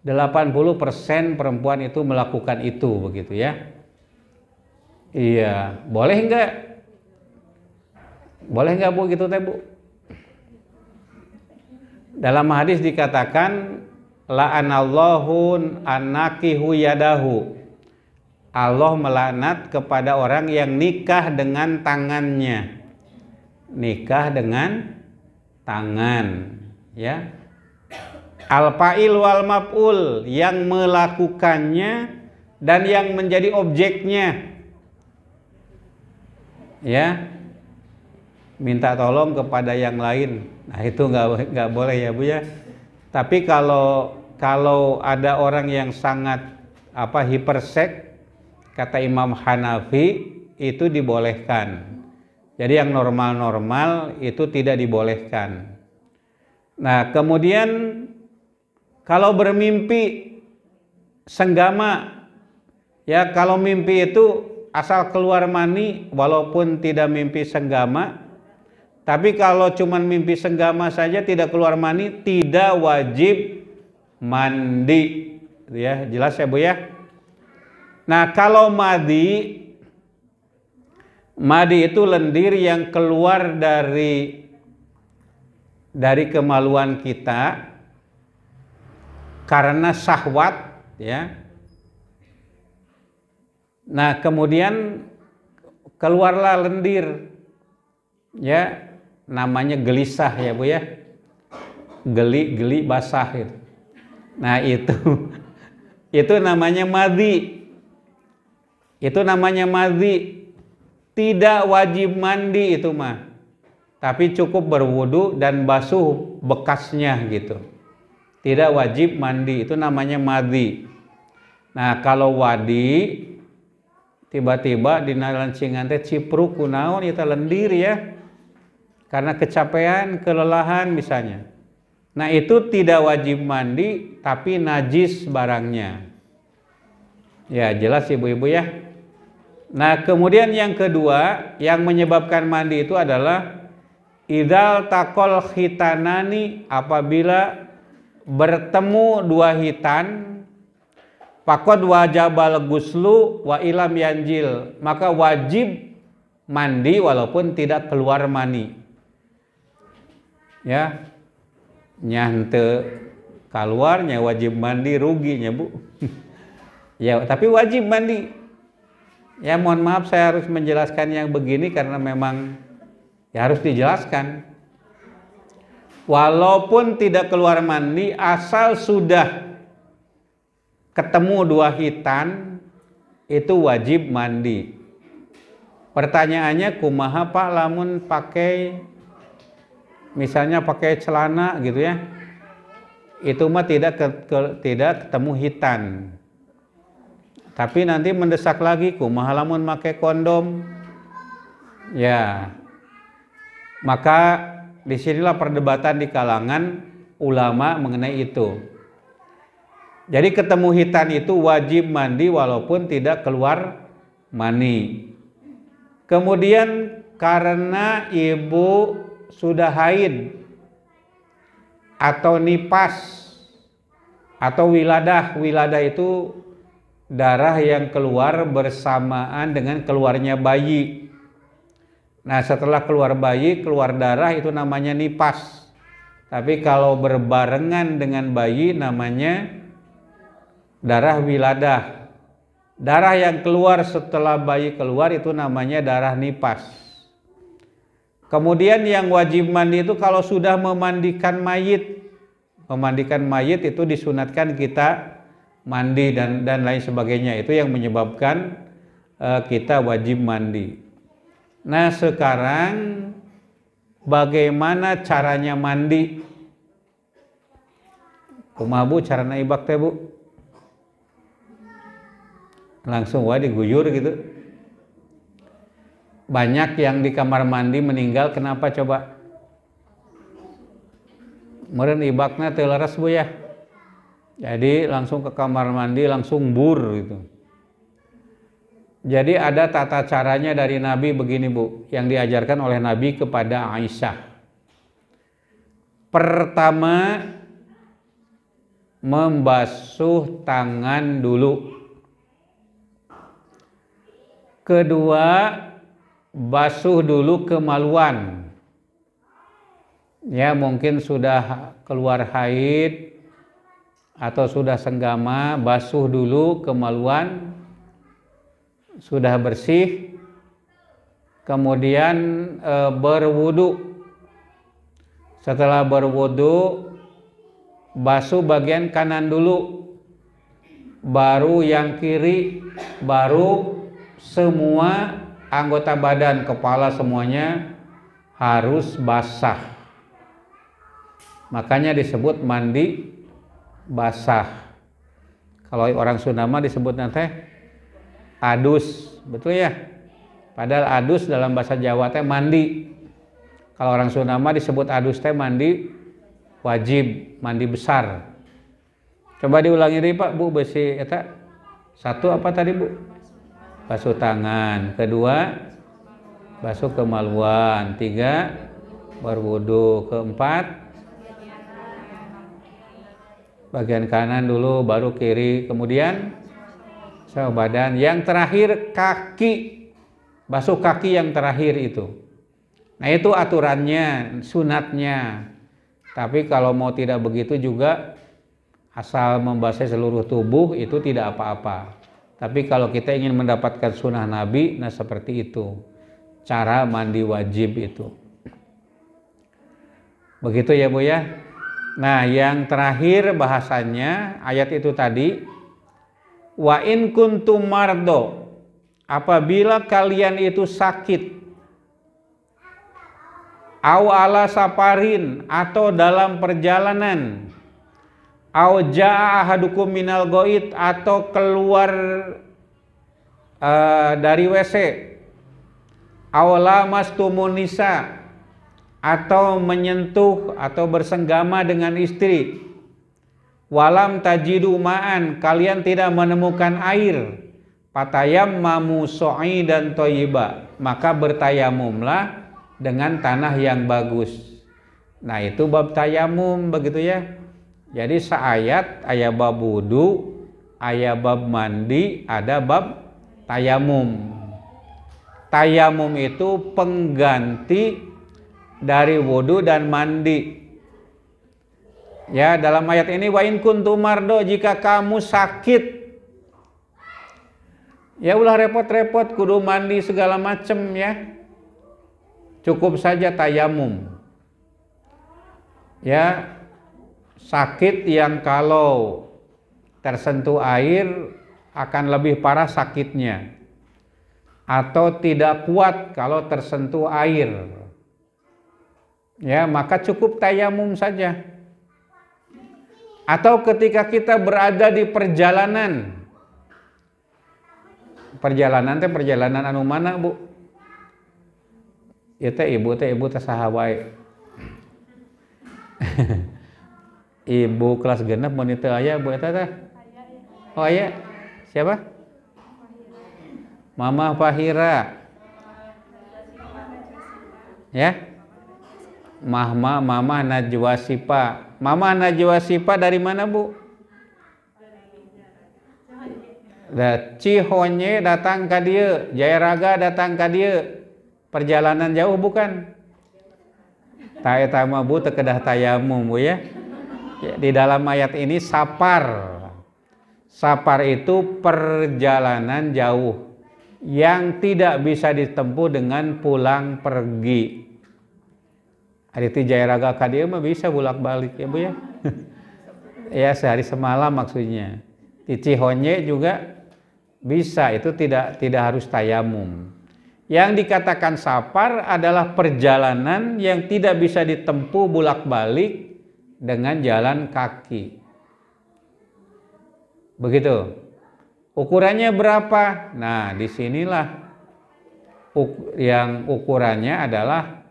80% perempuan itu melakukan itu, begitu ya. Iya, boleh enggak? Boleh enggak Bu gitu teh Bu? Dalam hadis dikatakan la'anallahu anakihu yadahu. Allah melaknat kepada orang yang nikah dengan tangannya. Nikah dengan tangan, ya. Al-fa'il wal maf'ul, yang melakukannya dan yang menjadi objeknya. Ya. Minta tolong kepada yang lain. Nah, itu nggak boleh ya Bu ya. Tapi kalau ada orang yang sangat hiperseks, kata Imam Hanafi, itu dibolehkan. Jadi yang normal-normal itu tidak dibolehkan. Nah, kemudian kalau bermimpi senggama, ya, kalau mimpi itu asal keluar mani walaupun tidak mimpi senggama, tapi kalau cuman mimpi senggama saja tidak keluar mani, tidak wajib mandi. Ya, jelas ya Bu ya? Nah, kalau madi itu lendir yang keluar dari kemaluan kita karena syahwat, ya. Nah, kemudian keluarlah lendir, ya, namanya gelisah ya Bu ya, geli basah itu. Nah, itu namanya madi. Itu namanya madi. Tidak wajib mandi itu mah, tapi cukup berwudu dan basuh bekasnya gitu. Tidak wajib mandi, itu namanya madi. Nah, kalau wadi tiba-tiba di lancingan teh cipruk kunaon eta lendir ya, karena kecapean, kelelahan misalnya. Nah, itu tidak wajib mandi, tapi najis barangnya. Ya, jelas ibu-ibu ya. Nah, kemudian yang kedua yang menyebabkan mandi itu adalah idzal taqal khitanani, apabila bertemu dua hitan, faqad wajabal guslu wa ilam yanjil, maka wajib mandi walaupun tidak keluar mani. Ya, nyante keluarnya wajib mandi, ruginya Bu. Ya, tapi wajib mandi. Ya, mohon maaf saya harus menjelaskan yang begini karena memang ya harus dijelaskan. Walaupun tidak keluar mandi, asal sudah ketemu dua hitan, itu wajib mandi. Pertanyaannya, kumaha Pak lamun pakai, misalnya pakai celana gitu ya, itu mah tidak ketemu hitan. Tapi nanti mendesak lagi, kumaha lamun pakai kondom. Ya, maka disinilah perdebatan di kalangan ulama mengenai itu. Jadi ketemu hitan itu wajib mandi walaupun tidak keluar mani. Kemudian karena ibu sudah haid atau nipas atau wiladah itu darah yang keluar bersamaan dengan keluarnya bayi. Nah, setelah keluar bayi, keluar darah, itu namanya nipas. Tapi kalau berbarengan dengan bayi namanya darah wiladah. Darah yang keluar setelah bayi keluar itu namanya darah nipas. Kemudian yang wajib mandi itu kalau sudah memandikan mayit. Memandikan mayit itu disunatkan kita mandi dan lain sebagainya. Itu yang menyebabkan kita wajib mandi. Nah, sekarang bagaimana caranya mandi? Kumaha Bu carana ibak teh Bu? Langsung wae diguyur gitu. Banyak yang di kamar mandi meninggal, kenapa coba? meureun ibakna teu leres Bu ya. Jadi langsung ke kamar mandi, langsung bur gitu. Jadi ada tata caranya dari Nabi begini Bu, yang diajarkan oleh Nabi kepada Aisyah. Pertama, membasuh tangan dulu. Kedua, basuh dulu kemaluan. Ya, mungkin sudah keluar haid atau sudah senggama, basuh dulu kemaluan. Sudah bersih, kemudian berwudu. Setelah berwudu, basuh bagian kanan dulu, baru yang kiri, baru semua anggota badan, kepala semuanya harus basah. Makanya disebut mandi basah. Kalau orang Sunda mah disebut nanti adus, betul ya? Padahal adus dalam bahasa Jawa teh mandi. Kalau orang Sunda mah disebut adus teh mandi wajib, mandi besar. Coba diulangi deh Pak, Bu, besi eta. Satu apa tadi Bu? Basuh tangan. Kedua, basuh kemaluan. Tiga, berwudu. Keempat, bagian kanan dulu, baru kiri. Kemudian badan. Yang terakhir kaki, basuh kaki yang terakhir itu. Nah itu aturannya, sunatnya. Tapi kalau mau tidak begitu juga, asal membasahi seluruh tubuh itu tidak apa-apa. Tapi kalau kita ingin mendapatkan sunnah Nabi, nah seperti itu cara mandi wajib itu. Begitu ya Bu ya. Nah yang terakhir bahasanya ayat itu tadi, wa in kuntum mardo, apabila kalian itu sakit, au ala saparin, atau dalam perjalanan, au jaa ahadukum minal goit, atau keluar dari WC, au lamastumun nisa, atau menyentuh atau bersenggama dengan istri, walam tajidu ma'an, kalian tidak menemukan air, fatayammamu so'idan thayyiba, maka bertayamumlah dengan tanah yang bagus. Nah itu bab tayamum begitu ya. Jadi seayat aya bab wudu, aya bab mandi, ada bab tayamum. Tayamum itu pengganti dari wudu dan mandi. Ya, dalam ayat ini wa in kuntum mardo, jika kamu sakit, ya ulah repot-repot kudu mandi segala macem ya. Cukup saja tayamum. Ya, sakit yang kalau tersentuh air akan lebih parah sakitnya, atau tidak kuat kalau tersentuh air, ya maka cukup tayamum saja. Atau ketika kita berada di perjalanan, perjalanan anu mana Bu? Ya teh ibu teh saha wae. Ibu kelas genep mun teu aya Bu eta teh. Oh aya. Siapa? Mama Fahira. Ya. Mama Najwa Sipa. Mama Najwa Sipa dari mana Bu? Cihonye datang ka dieu, Jayaraga datang ka dieu. Perjalanan jauh bukan? Ta eta mah Bu teu kedah tayamum Bu ya. Di dalam ayat ini sapar. Sapar itu perjalanan jauh yang tidak bisa ditempuh dengan pulang pergi. Ari Jayaraga ka dieu mah bisa bolak-balik ya Bu ya. Ya sehari semalam maksudnya. Di Cihonye juga bisa, itu tidak harus tayamum. Yang dikatakan safar adalah perjalanan yang tidak bisa ditempuh bolak-balik dengan jalan kaki. Begitu. Ukurannya berapa? Nah, disinilah yang ukurannya adalah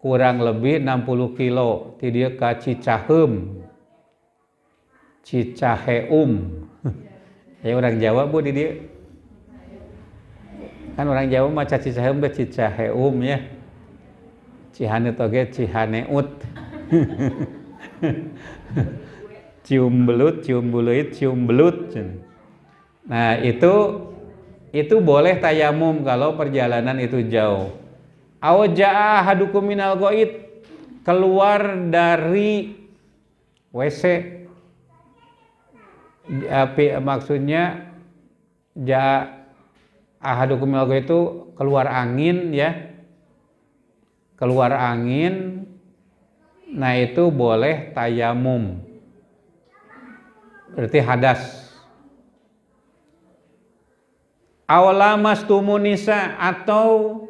kurang lebih 60 kilo ti dieu ka Cicaheum, Cicaheum. Ya orang Jawa Bu di dieu. Kan orang Jawa mah Cicaheum ke Cicaheum ya. Cihaneut oge Cihaneut. Cium belut, cium buluit, cium belut. Nah, itu boleh tayamum kalau perjalanan itu jauh. Aw jaa ahadukum minal ghaid, keluar dari WC. Maksudnya jaa ahadukum minal ghaid itu keluar angin ya. Keluar angin. Nah, itu boleh tayamum. Berarti hadas. Awlamastumun nisa, atau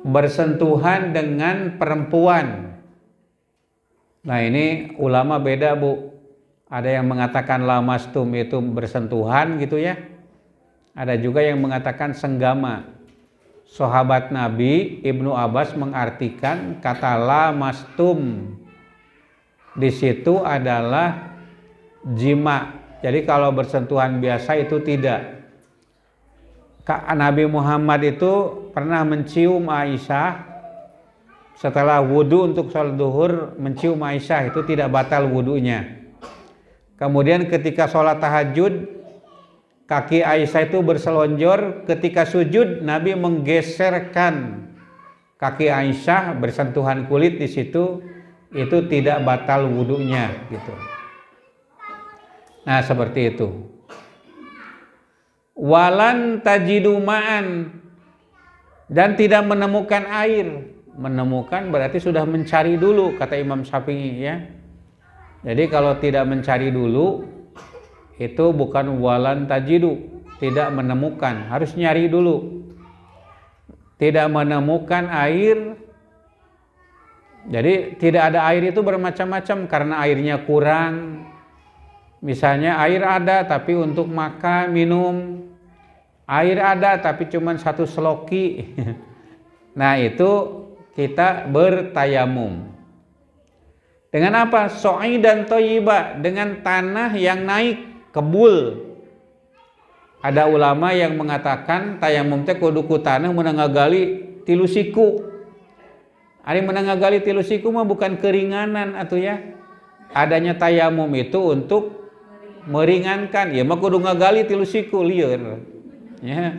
bersentuhan dengan perempuan. Nah, ini ulama beda Bu. Ada yang mengatakan lamastum itu bersentuhan gitu ya. Ada juga yang mengatakan senggama. Sahabat Nabi Ibnu Abbas mengartikan kata lamastum di situ adalah jima. Jadi kalau bersentuhan biasa itu tidak. Nabi Muhammad itu pernah mencium Aisyah setelah wudhu untuk sholat duhur, mencium Aisyah, itu tidak batal wudhunya. Kemudian ketika sholat tahajud, kaki Aisyah itu berselonjor. Ketika sujud, Nabi menggeserkan kaki Aisyah, bersentuhan kulit di situ, itu tidak batal wudhunya gitu. Nah, seperti itu. Walan tajidu ma'an, dan tidak menemukan air. Menemukan berarti sudah mencari dulu, kata Imam Syafi'i ya. Jadi kalau tidak mencari dulu itu bukan walan tajidu, tidak menemukan, harus nyari dulu. Tidak menemukan air. Jadi tidak ada air itu bermacam-macam, karena airnya kurang. Misalnya air ada tapi untuk makan, minum. Air ada tapi cuma 1 seloki. Nah, itu kita bertayamum. Dengan apa? So'idan thayyiba, dengan tanah yang naik, kebul. Ada ulama yang mengatakan tayamum teh kudu ku tanah menanggagali 3 siku. Ari menanggagali 3 siku mah bukan keringanan atuh ya. Adanya tayamum itu untuk meringankan, ya mah kudu ngagali 3 siku lieur. Ya.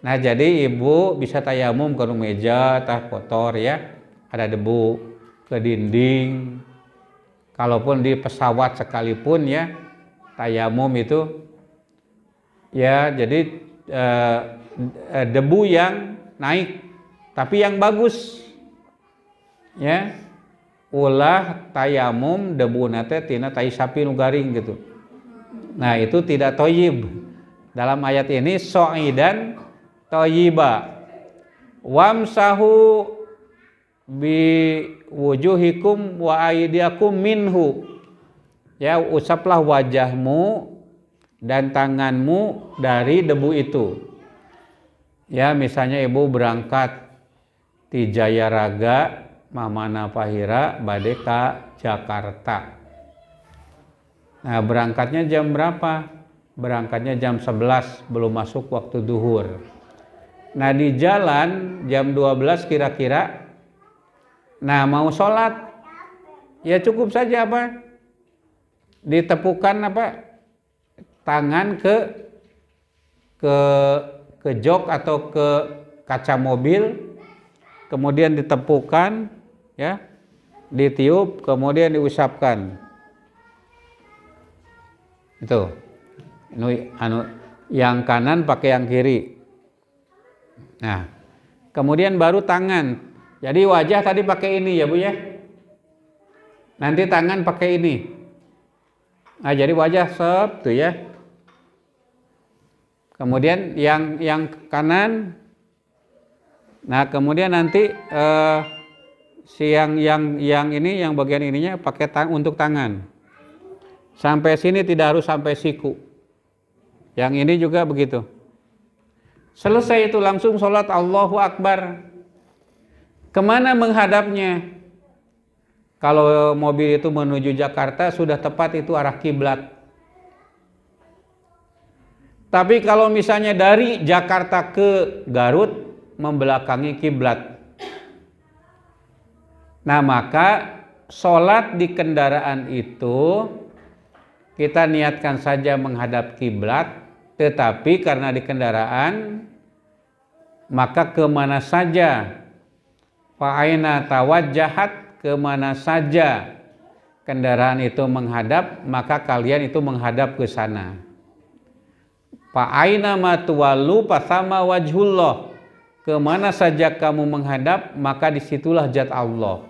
Nah, jadi ibu bisa tayamum ke meja tah kotor ya, ada debu ke dinding. Kalaupun di pesawat sekalipun ya, tayamum itu ya, jadi debu yang naik tapi yang bagus ya. Ulah tayamum debu nate tina tai sapi nu garing gitu. Nah, itu tidak thayyib. Dalam ayat ini so'idan thayyiba. Wamsahu bi wujuhikum wa aydiyakum minhu. Ya, usaplah wajahmu dan tanganmu dari debu itu. Ya, misalnya ibu berangkat di Jayaraga Mamana Pahira bade ka Jakarta. Nah, berangkatnya jam berapa? Berangkatnya jam 11, belum masuk waktu duhur. Nah, di jalan jam 12 kira-kira. Nah, mau sholat, ya cukup saja apa? Ditepukan apa? Tangan ke jok atau ke kaca mobil, kemudian ditepukan ya, ditiup, kemudian diusapkan. Itu. Yang kanan pakai yang kiri. Nah, kemudian baru tangan. Jadi wajah tadi pakai ini ya Bu ya. Nanti tangan pakai ini. Nah, jadi wajah sep tuh ya. Kemudian yang kanan. Nah, kemudian nanti si yang ini, yang bagian ininya pakai untuk tangan. Sampai sini, tidak harus sampai siku. Yang ini juga begitu. Selesai itu langsung sholat Allahu Akbar. Kemana menghadapnya? Kalau mobil itu menuju Jakarta sudah tepat itu arah kiblat. Tapi kalau misalnya dari Jakarta ke Garut membelakangi kiblat. Nah, maka sholat di kendaraan itu kita niatkan saja menghadap kiblat, tetapi karena di kendaraan maka kemana saja fa'aina tawajjahat, kemana saja kendaraan itu menghadap, maka kalian itu menghadap ke sana. Fa'aina ma tuwallu fasama wajhullah, kemana saja kamu menghadap maka disitulah zat Allah.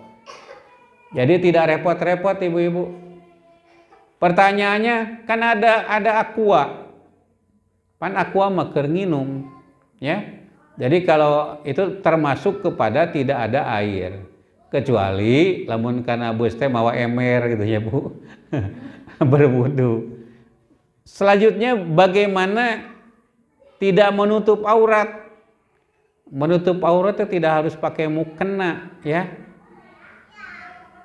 Jadi tidak repot-repot ibu-ibu. Pertanyaannya kan ada aqua, pan aqua maker nginum, ya. Jadi kalau itu termasuk kepada tidak ada air, kecuali lamun karena bus teh mawa emer gitu ya Bu, berwudu. Selanjutnya bagaimana tidak menutup aurat? Menutup aurat itu tidak harus pakai mukena, ya.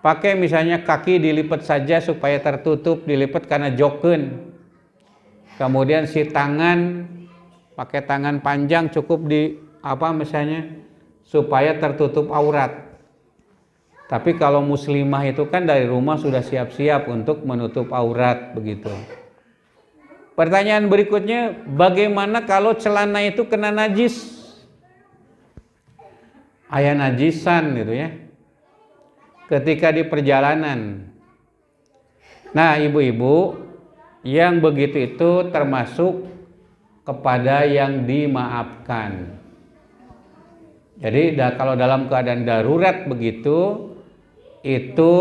Pakai misalnya kaki dilipat saja supaya tertutup, dilipat karena joken. Kemudian si tangan pakai tangan panjang cukup di misalnya supaya tertutup aurat. Tapi kalau muslimah itu kan dari rumah sudah siap-siap untuk menutup aurat begitu. Pertanyaan berikutnya, bagaimana kalau celana itu kena najis? Aya najisan gitu ya. Ketika di perjalanan. Nah, ibu-ibu, yang begitu itu termasuk kepada yang dimaafkan. Jadi kalau dalam keadaan darurat begitu, itu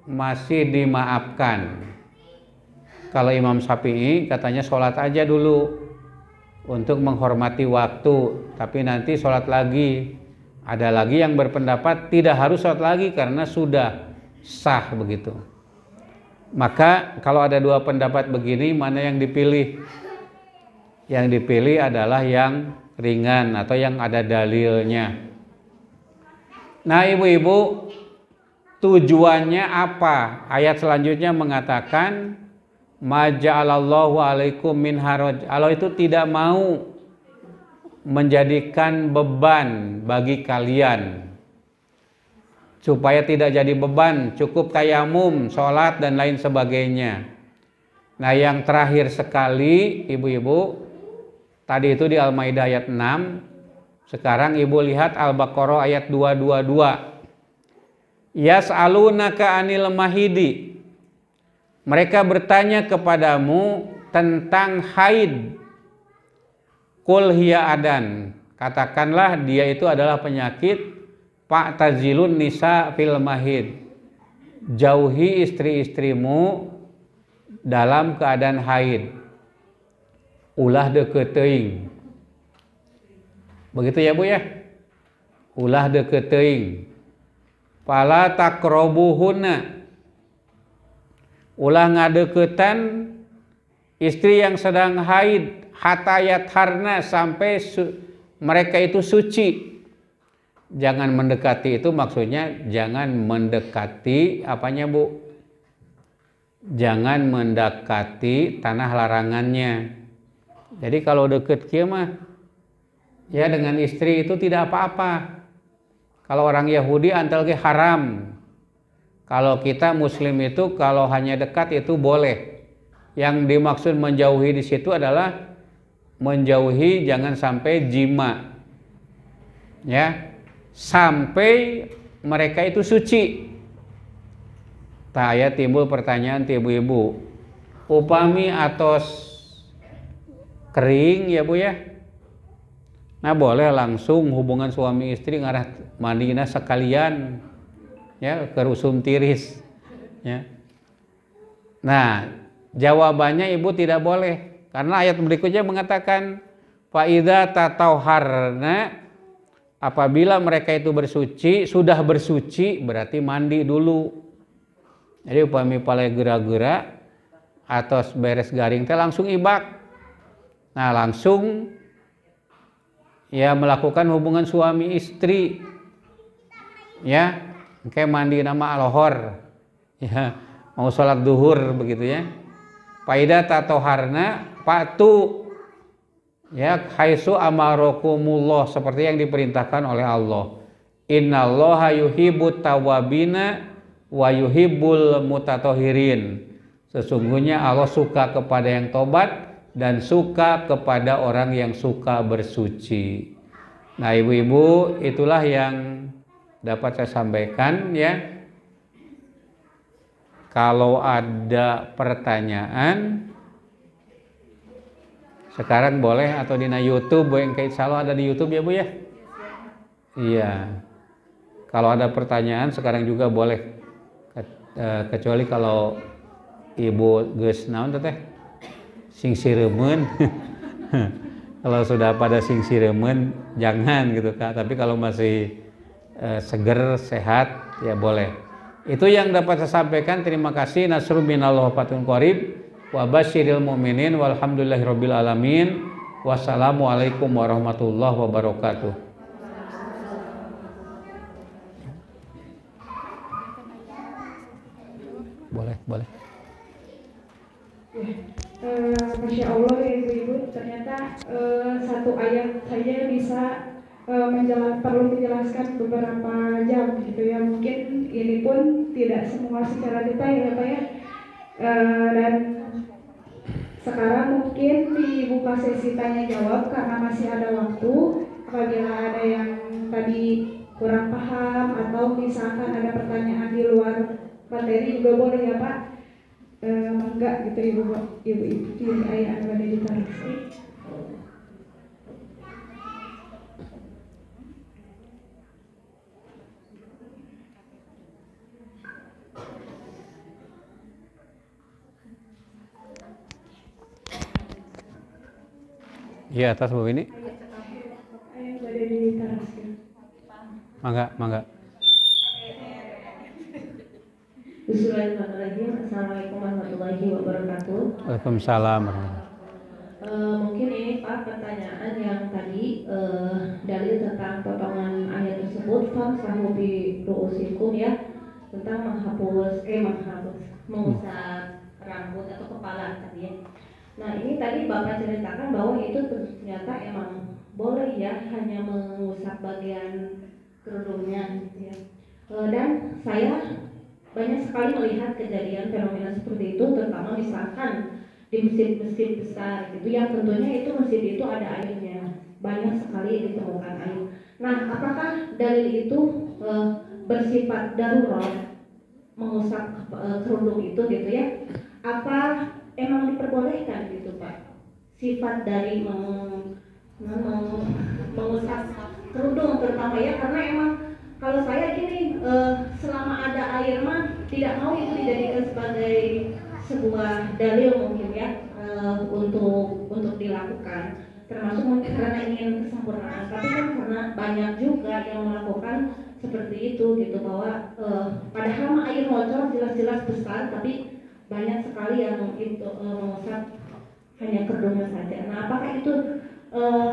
masih dimaafkan. Kalau Imam Syafi'i katanya sholat aja dulu untuk menghormati waktu, tapi nanti sholat lagi. Ada lagi yang berpendapat tidak harus sholat lagi karena sudah sah begitu. Maka kalau ada dua pendapat begini, mana yang dipilih? Yang dipilih adalah yang ringan atau yang ada dalilnya. Nah, ibu-ibu, tujuannya apa? Ayat selanjutnya mengatakan ma ja'alallahu alaikum min haraj. Allah itu tidak mau menjadikan beban bagi kalian. Supaya tidak jadi beban, cukup tayamum, sholat dan lain sebagainya. Nah, yang terakhir sekali ibu-ibu, tadi itu di Al-Maidah ayat 6, sekarang ibu lihat Al-Baqarah ayat 222. Yas'alunaka anil mahidi. Mereka bertanya kepadamu tentang haid. Qul hiya adan. Katakanlah dia itu adalah penyakit. Fa'tazilun nisa fil mahid. Jauhi istri-istrimu dalam keadaan haid. Ulah deukeut teuing. Begitu ya Bu ya? Ulah deukeut teuing. Fala taqrabuhunna. Ulah ngadeuketan istri yang sedang haid hatta yatharna, sampai mereka itu suci. Jangan mendekati itu maksudnya jangan mendekati apanya Bu? Jangan mendekati tanah larangannya. Jadi kalau deket kieu mah ya dengan istri itu tidak apa-apa. Kalau orang Yahudi antal ge haram. Kalau kita Muslim itu kalau hanya dekat itu boleh. Yang dimaksud menjauhi di situ adalah menjauhi jangan sampai jima. Ya. Sampai mereka itu suci. Taya timbul pertanyaan ti ibu-ibu. Upami atos kering ya Bu ya. Nah, boleh langsung hubungan suami istri ngarah mandina sekalian. Ya, kerusum tiris ya. Nah, jawabannya ibu tidak boleh karena ayat berikutnya mengatakan fa idza tatahharna, apabila mereka itu bersuci, sudah bersuci berarti mandi dulu. Jadi upami pale gerak-gerak atau beres garing teh langsung ibak. Nah, langsung ya melakukan hubungan suami istri. ya, kayak mandi nama alohor, ya, mau sholat duhur begitu ya. Faida tatoharna patu, ya, haitsu amarokumullah, seperti yang diperintahkan oleh Allah. Innallaha yuhibbut tawwabina wa yuhibbul mutatahhirin. Sesungguhnya Allah suka kepada yang tobat dan suka kepada orang yang suka bersuci. Nah, ibu-ibu, itulah yang dapat saya sampaikan ya. Kalau ada pertanyaan sekarang boleh, atau di YouTube, Bu, yang kayak insya ada di YouTube ya Bu ya. Iya. Kalau ada pertanyaan sekarang juga boleh. Kecuali kalau ibu geus naon teh sing siremen. Kalau sudah pada sing siremen jangan gitu Kak, tapi kalau masih seger sehat ya boleh. Itu yang dapat saya sampaikan. Terima kasih. Nasrul minallah wa fatun qarib wa basyiril mu'minin walhamdulillahirabbil alamin. Wassalamualaikum warahmatullahi wabarakatuh. Boleh. Masya Allah ya ibu-ibu, ternyata satu ayat saja bisa perlu menjelaskan beberapa jam gitu ya. Mungkin ini pun tidak semua secara detail ya Pak ya. Dan sekarang mungkin dibuka sesi tanya jawab karena masih ada waktu. Apabila ada yang tadi kurang paham atau misalkan ada pertanyaan di luar materi juga boleh ya Pak. Enggak gitu ibu ini ayah ada di taksi. Iya, atas Bu ini. Ayah ada di taksi. Mangga. Bismillahirrahmanirrahim. Assalamualaikum warahmatullahi wabarakatuh. Waalaikumsalam. Mungkin ini Pak pertanyaan yang tadi dalil tentang potongan ayat tersebut famsahu bi ru'usikum ya, tentang mengusap rambut atau kepala tadi ya. Nah ini tadi Bapak ceritakan bahwa itu ternyata emang boleh ya, hanya mengusap bagian kerudungnya gitu ya. Dan saya banyak sekali melihat kejadian fenomena seperti itu, terutama misalkan di masjid-masjid besar gitu yang tentunya itu masjid itu ada airnya, banyak sekali ditemukan air. Nah, apakah dalil itu bersifat darurat mengusap kerudung itu gitu ya? Apa emang diperbolehkan gitu Pak? Sifat dari mengusap kerudung terutama ya, karena emang kalau saya gini, selama ada air mah tidak mau itu dijadikan sebagai sebuah dalil mungkin ya, untuk dilakukan. Termasuk mungkin karena ingin kesempurnaan, tapi kan karena banyak juga yang melakukan seperti itu gitu, bahwa padahal air bocor jelas-jelas besar, tapi banyak sekali yang itu mengusap hanya kerudungnya saja. Nah, apakah itu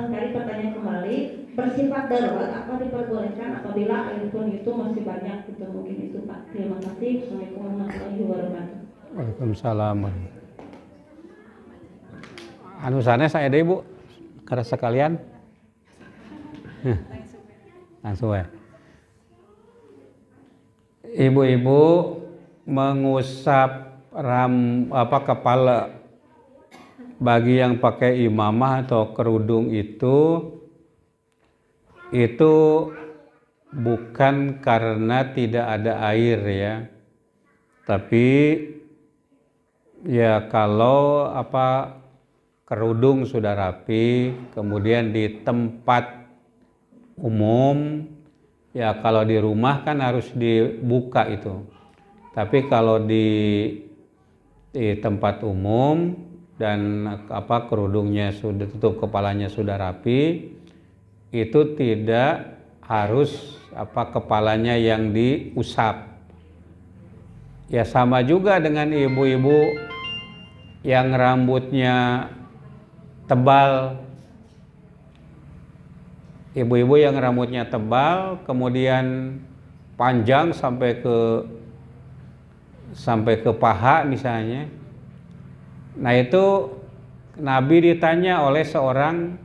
dari pertanyaan kembali bersifat darurat atau diperbolehkan apabila air pun itu masih banyak gitu, mungkin itu Pak. Terima kasih. Assalamualaikum warahmatullahi wabarakatuh. Waalaikumsalam. Anu sana saya deh Bu, karena sekalian. Langsung ya. Ibu-ibu mengusap kepala bagi yang pakai imamah atau kerudung itu bukan karena tidak ada air ya, tapi ya kalau kerudung sudah rapi kemudian di tempat umum ya, kalau di rumah kan harus dibuka itu, tapi kalau di tempat umum dan kerudungnya sudah tutup, kepalanya sudah rapi, itu tidak harus kepalanya yang diusap. Ya sama juga dengan ibu-ibu yang rambutnya tebal. Ibu-ibu yang rambutnya tebal kemudian panjang sampai ke paha misalnya. Nah itu Nabi ditanya oleh seorang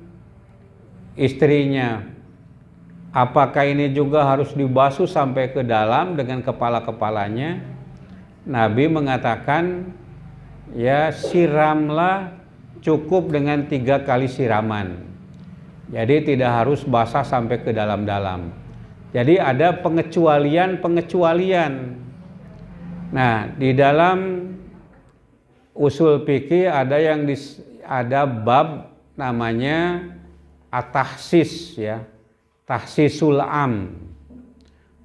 istrinya, apakah ini juga harus dibasuh sampai ke dalam dengan kepala-kepalanya? Nabi mengatakan, ya siramlah cukup dengan 3 kali siraman. Jadi tidak harus basah sampai ke dalam-dalam. Jadi ada pengecualian. Nah, di dalam usul fikih ada bab namanya at-tahsis ya. Tahsisul am.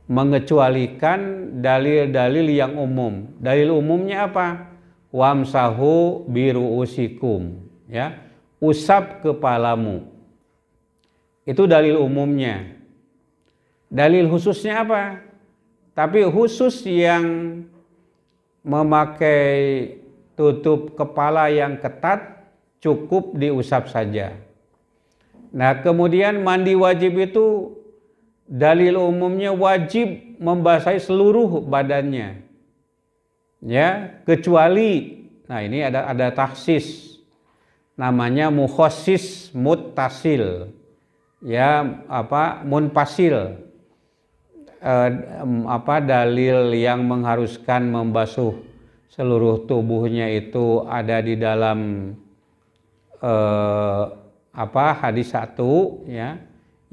Mengecualikan dalil-dalil yang umum. Dalil umumnya apa? Wamsahu biruusikum ya. Usap kepalamu. Itu dalil umumnya. Dalil khususnya apa? Tapi khusus yang memakai tutup kepala yang ketat cukup diusap saja. Nah, kemudian mandi wajib itu dalil umumnya wajib membasahi seluruh badannya. Ya, kecuali nah ini ada tahsis. Namanya mukhassis muttasil. Ya, munfasil. Dalil yang mengharuskan membasuh seluruh tubuhnya itu ada di dalam hadis 1 ya,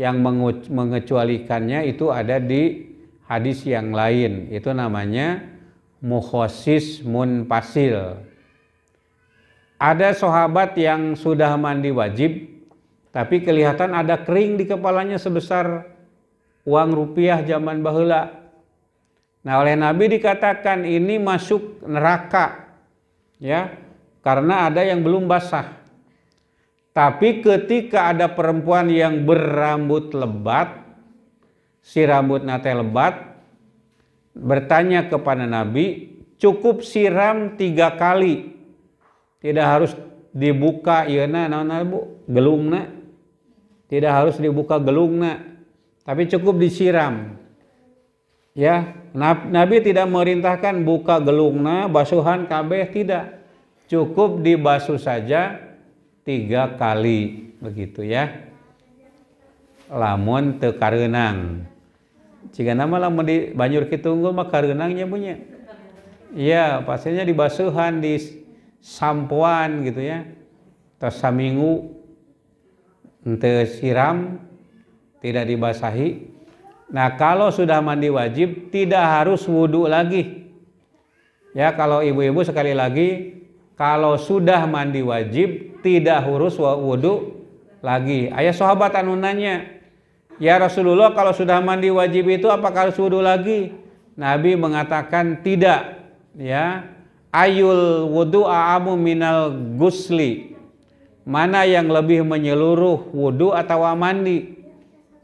yang mengecualikannya itu ada di hadis yang lain, itu namanya mukhassis munfasil. Ada sahabat yang sudah mandi wajib tapi kelihatan ada kering di kepalanya sebesar uang rupiah zaman baheula. Nah, oleh Nabi dikatakan ini masuk neraka ya, karena ada yang belum basah. Tapi ketika ada perempuan yang berambut lebat, si rambutnya teh lebat, bertanya kepada Nabi, cukup siram 3 kali. Tidak harus dibuka ieuna naon Bu, gelungna. Tidak harus dibuka gelungna. Tapi cukup disiram. Ya, Nabi tidak merintahkan buka gelungna, basuhan kabeh, tidak. Cukup dibasuh saja 3 kali begitu ya. Lamun teu kareunang. Jika nama lamun di banjur kitu unggul mah kareunangnya punya. Iya, pastinya dibasuhan, di sampoan gitu ya. Tos saminggu henteu siram, tidak dibasahi. Nah, kalau sudah mandi wajib tidak harus wudhu lagi. Ya, kalau ibu-ibu sekali lagi, kalau sudah mandi wajib tidak harus wudhu lagi. Aya sahabat anu nanya, ya Rasulullah, kalau sudah mandi wajib itu apakah harus wudhu lagi? Nabi mengatakan tidak. Ya, ayul wudhu a'amu minal gusli. Mana yang lebih menyeluruh, wudhu atau mandi?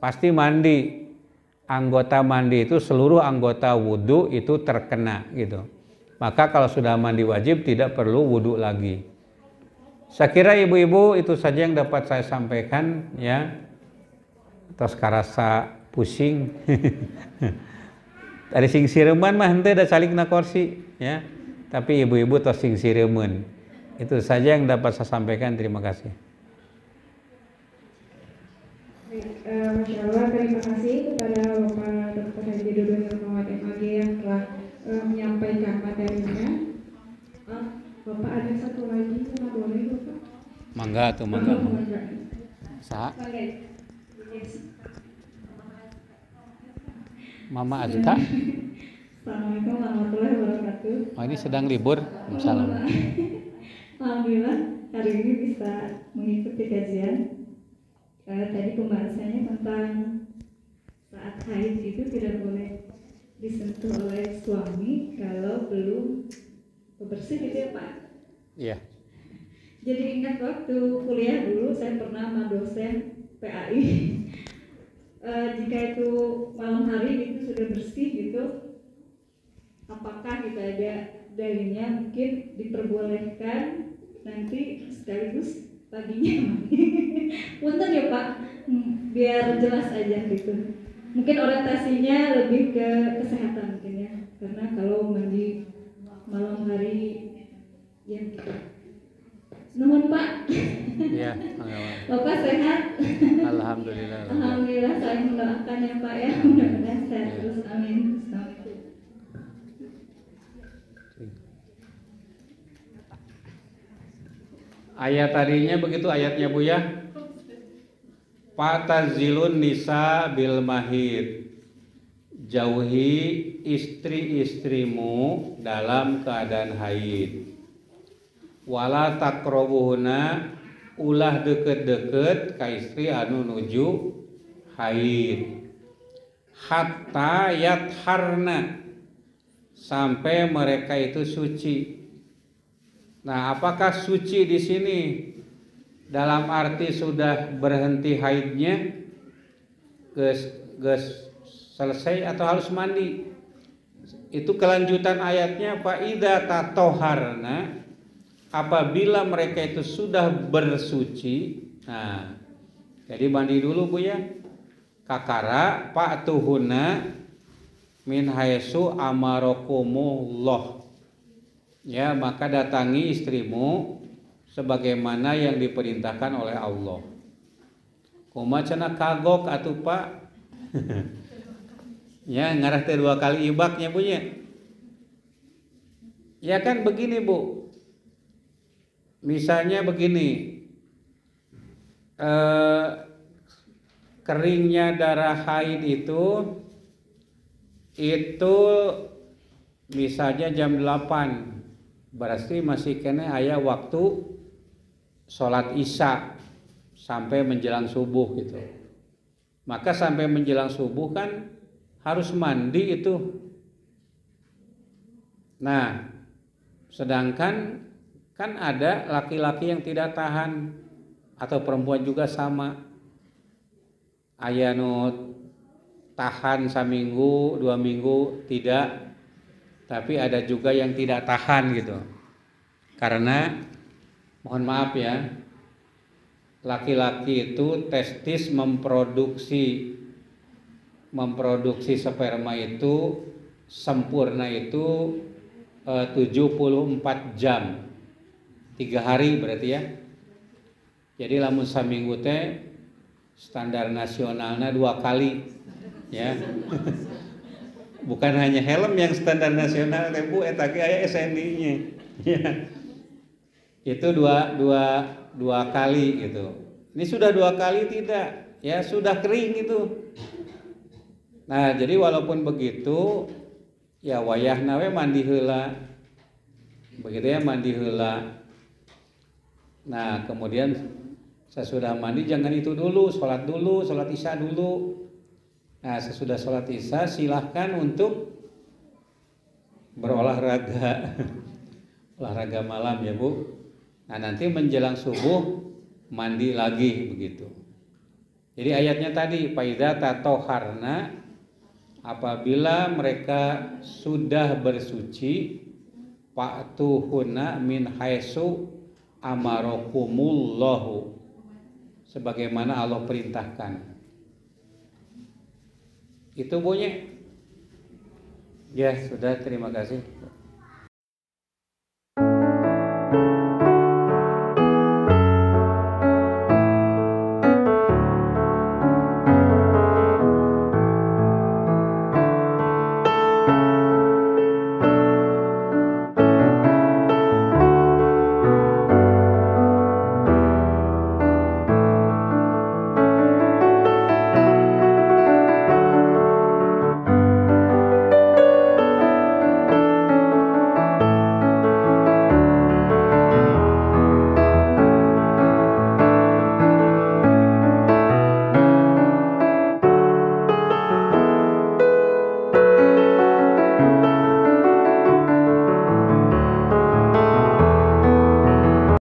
Pasti mandi. Anggota mandi itu seluruh anggota wudhu itu terkena gitu. Maka kalau sudah mandi wajib tidak perlu wudhu lagi. Saya kira ibu-ibu itu saja yang dapat saya sampaikan ya. Terus karasa pusing. Tadi sing sireman mah henteu da salikna kursi ya. Tapi ibu-ibu tos sing sireman. Itu saja yang dapat saya sampaikan. Terima kasih. Masya Allah, terima kasih kepada Bapak Dr. Haji Dudung Rahmat MAG yang telah menyampaikan materinya. Bapak ada satu lagi, sama boleh Bapak? Mangga tuh, mangga. Sa? Mama Azka? Assalamualaikum warahmatullahi wabarakatuh. Oh, ini sedang libur. Salam. Alhamdulillah hari ini bisa mengikuti kajian. Tadi pembahasannya tentang saat haid itu tidak boleh disentuh oleh suami kalau belum bersih gitu ya Pak? Iya. Jadi ingat waktu kuliah dulu saya pernah sama dosen PAI. Jika itu malam hari itu sudah bersih gitu, apakah kita ada dalilnya mungkin diperbolehkan nanti sekaligus paginya. Punten ya Pak, biar jelas aja gitu. Mungkin orientasinya lebih ke kesehatan mungkin ya, karena kalau mandi malam hari ya gitu. Nuhun Pak. Iya, Bapak sehat. alhamdulillah. Alhamdulillah, saya mendoakan ya Pak ya, mudah-mudahan sehat terus, amin. Ayat tadinya begitu ayatnya Bu ya. Fatazilun nisa bil mahid. Jauhi istri-istrimu dalam keadaan haid. Wala takrobuhuna, ulah deket-deket ka istri anu nuju haid. Hatta yatharna, sampai mereka itu suci. Nah, apakah suci di sini dalam arti sudah berhenti haidnya, selesai atau harus mandi? Itu kelanjutan ayatnya, fa idza tatoharna, apabila mereka itu sudah bersuci. Nah, jadi mandi dulu Bu ya. Kakara fa'tuhunna min haitsu amarakumullah. Ya, maka datangi istrimu sebagaimana yang diperintahkan oleh Allah. Kumaha cenah kagok atuh Pak. Ya, ngarah teh 2 kali ibaknya Bu ya. Ya kan begini Bu. Misalnya begini. Keringnya darah haid itu misalnya jam 8, berarti masih kena aya waktu sholat isya sampai menjelang subuh gitu. Maka sampai menjelang subuh kan harus mandi itu. Nah, sedangkan kan ada laki-laki yang tidak tahan, atau perempuan juga sama. Aya nu tahan saminggu, 2 minggu tidak. Tapi ada juga yang tidak tahan gitu. Karena mohon maaf ya, laki-laki itu testis memproduksi sperma itu sempurna itu 74 jam. 3 hari berarti ya. Jadi lamun saminggu teh standar nasionalnya 2 kali ya. Bukan hanya helm yang standar nasional teh Bu, eta ge aya SNI-nya. Ya. Itu dua kali gitu. Ini sudah 2 kali tidak, ya sudah kering itu. Nah, jadi walaupun begitu ya wayahna we mandi heula. Begitu ya, mandi heula. Nah, kemudian sesudah mandi jangan itu dulu, sholat isya dulu. Nah, sesudah sholat isya silahkan untuk berolahraga, olahraga malam ya Bu. Nah, nanti menjelang subuh mandi lagi begitu. Jadi ayatnya tadi, faidza tatoharna, apabila mereka sudah bersuci, fa'tuhunna min haitsu amarakumullahu, sebagaimana Allah perintahkan. Itu bunyi. Ya, sudah, terima kasih.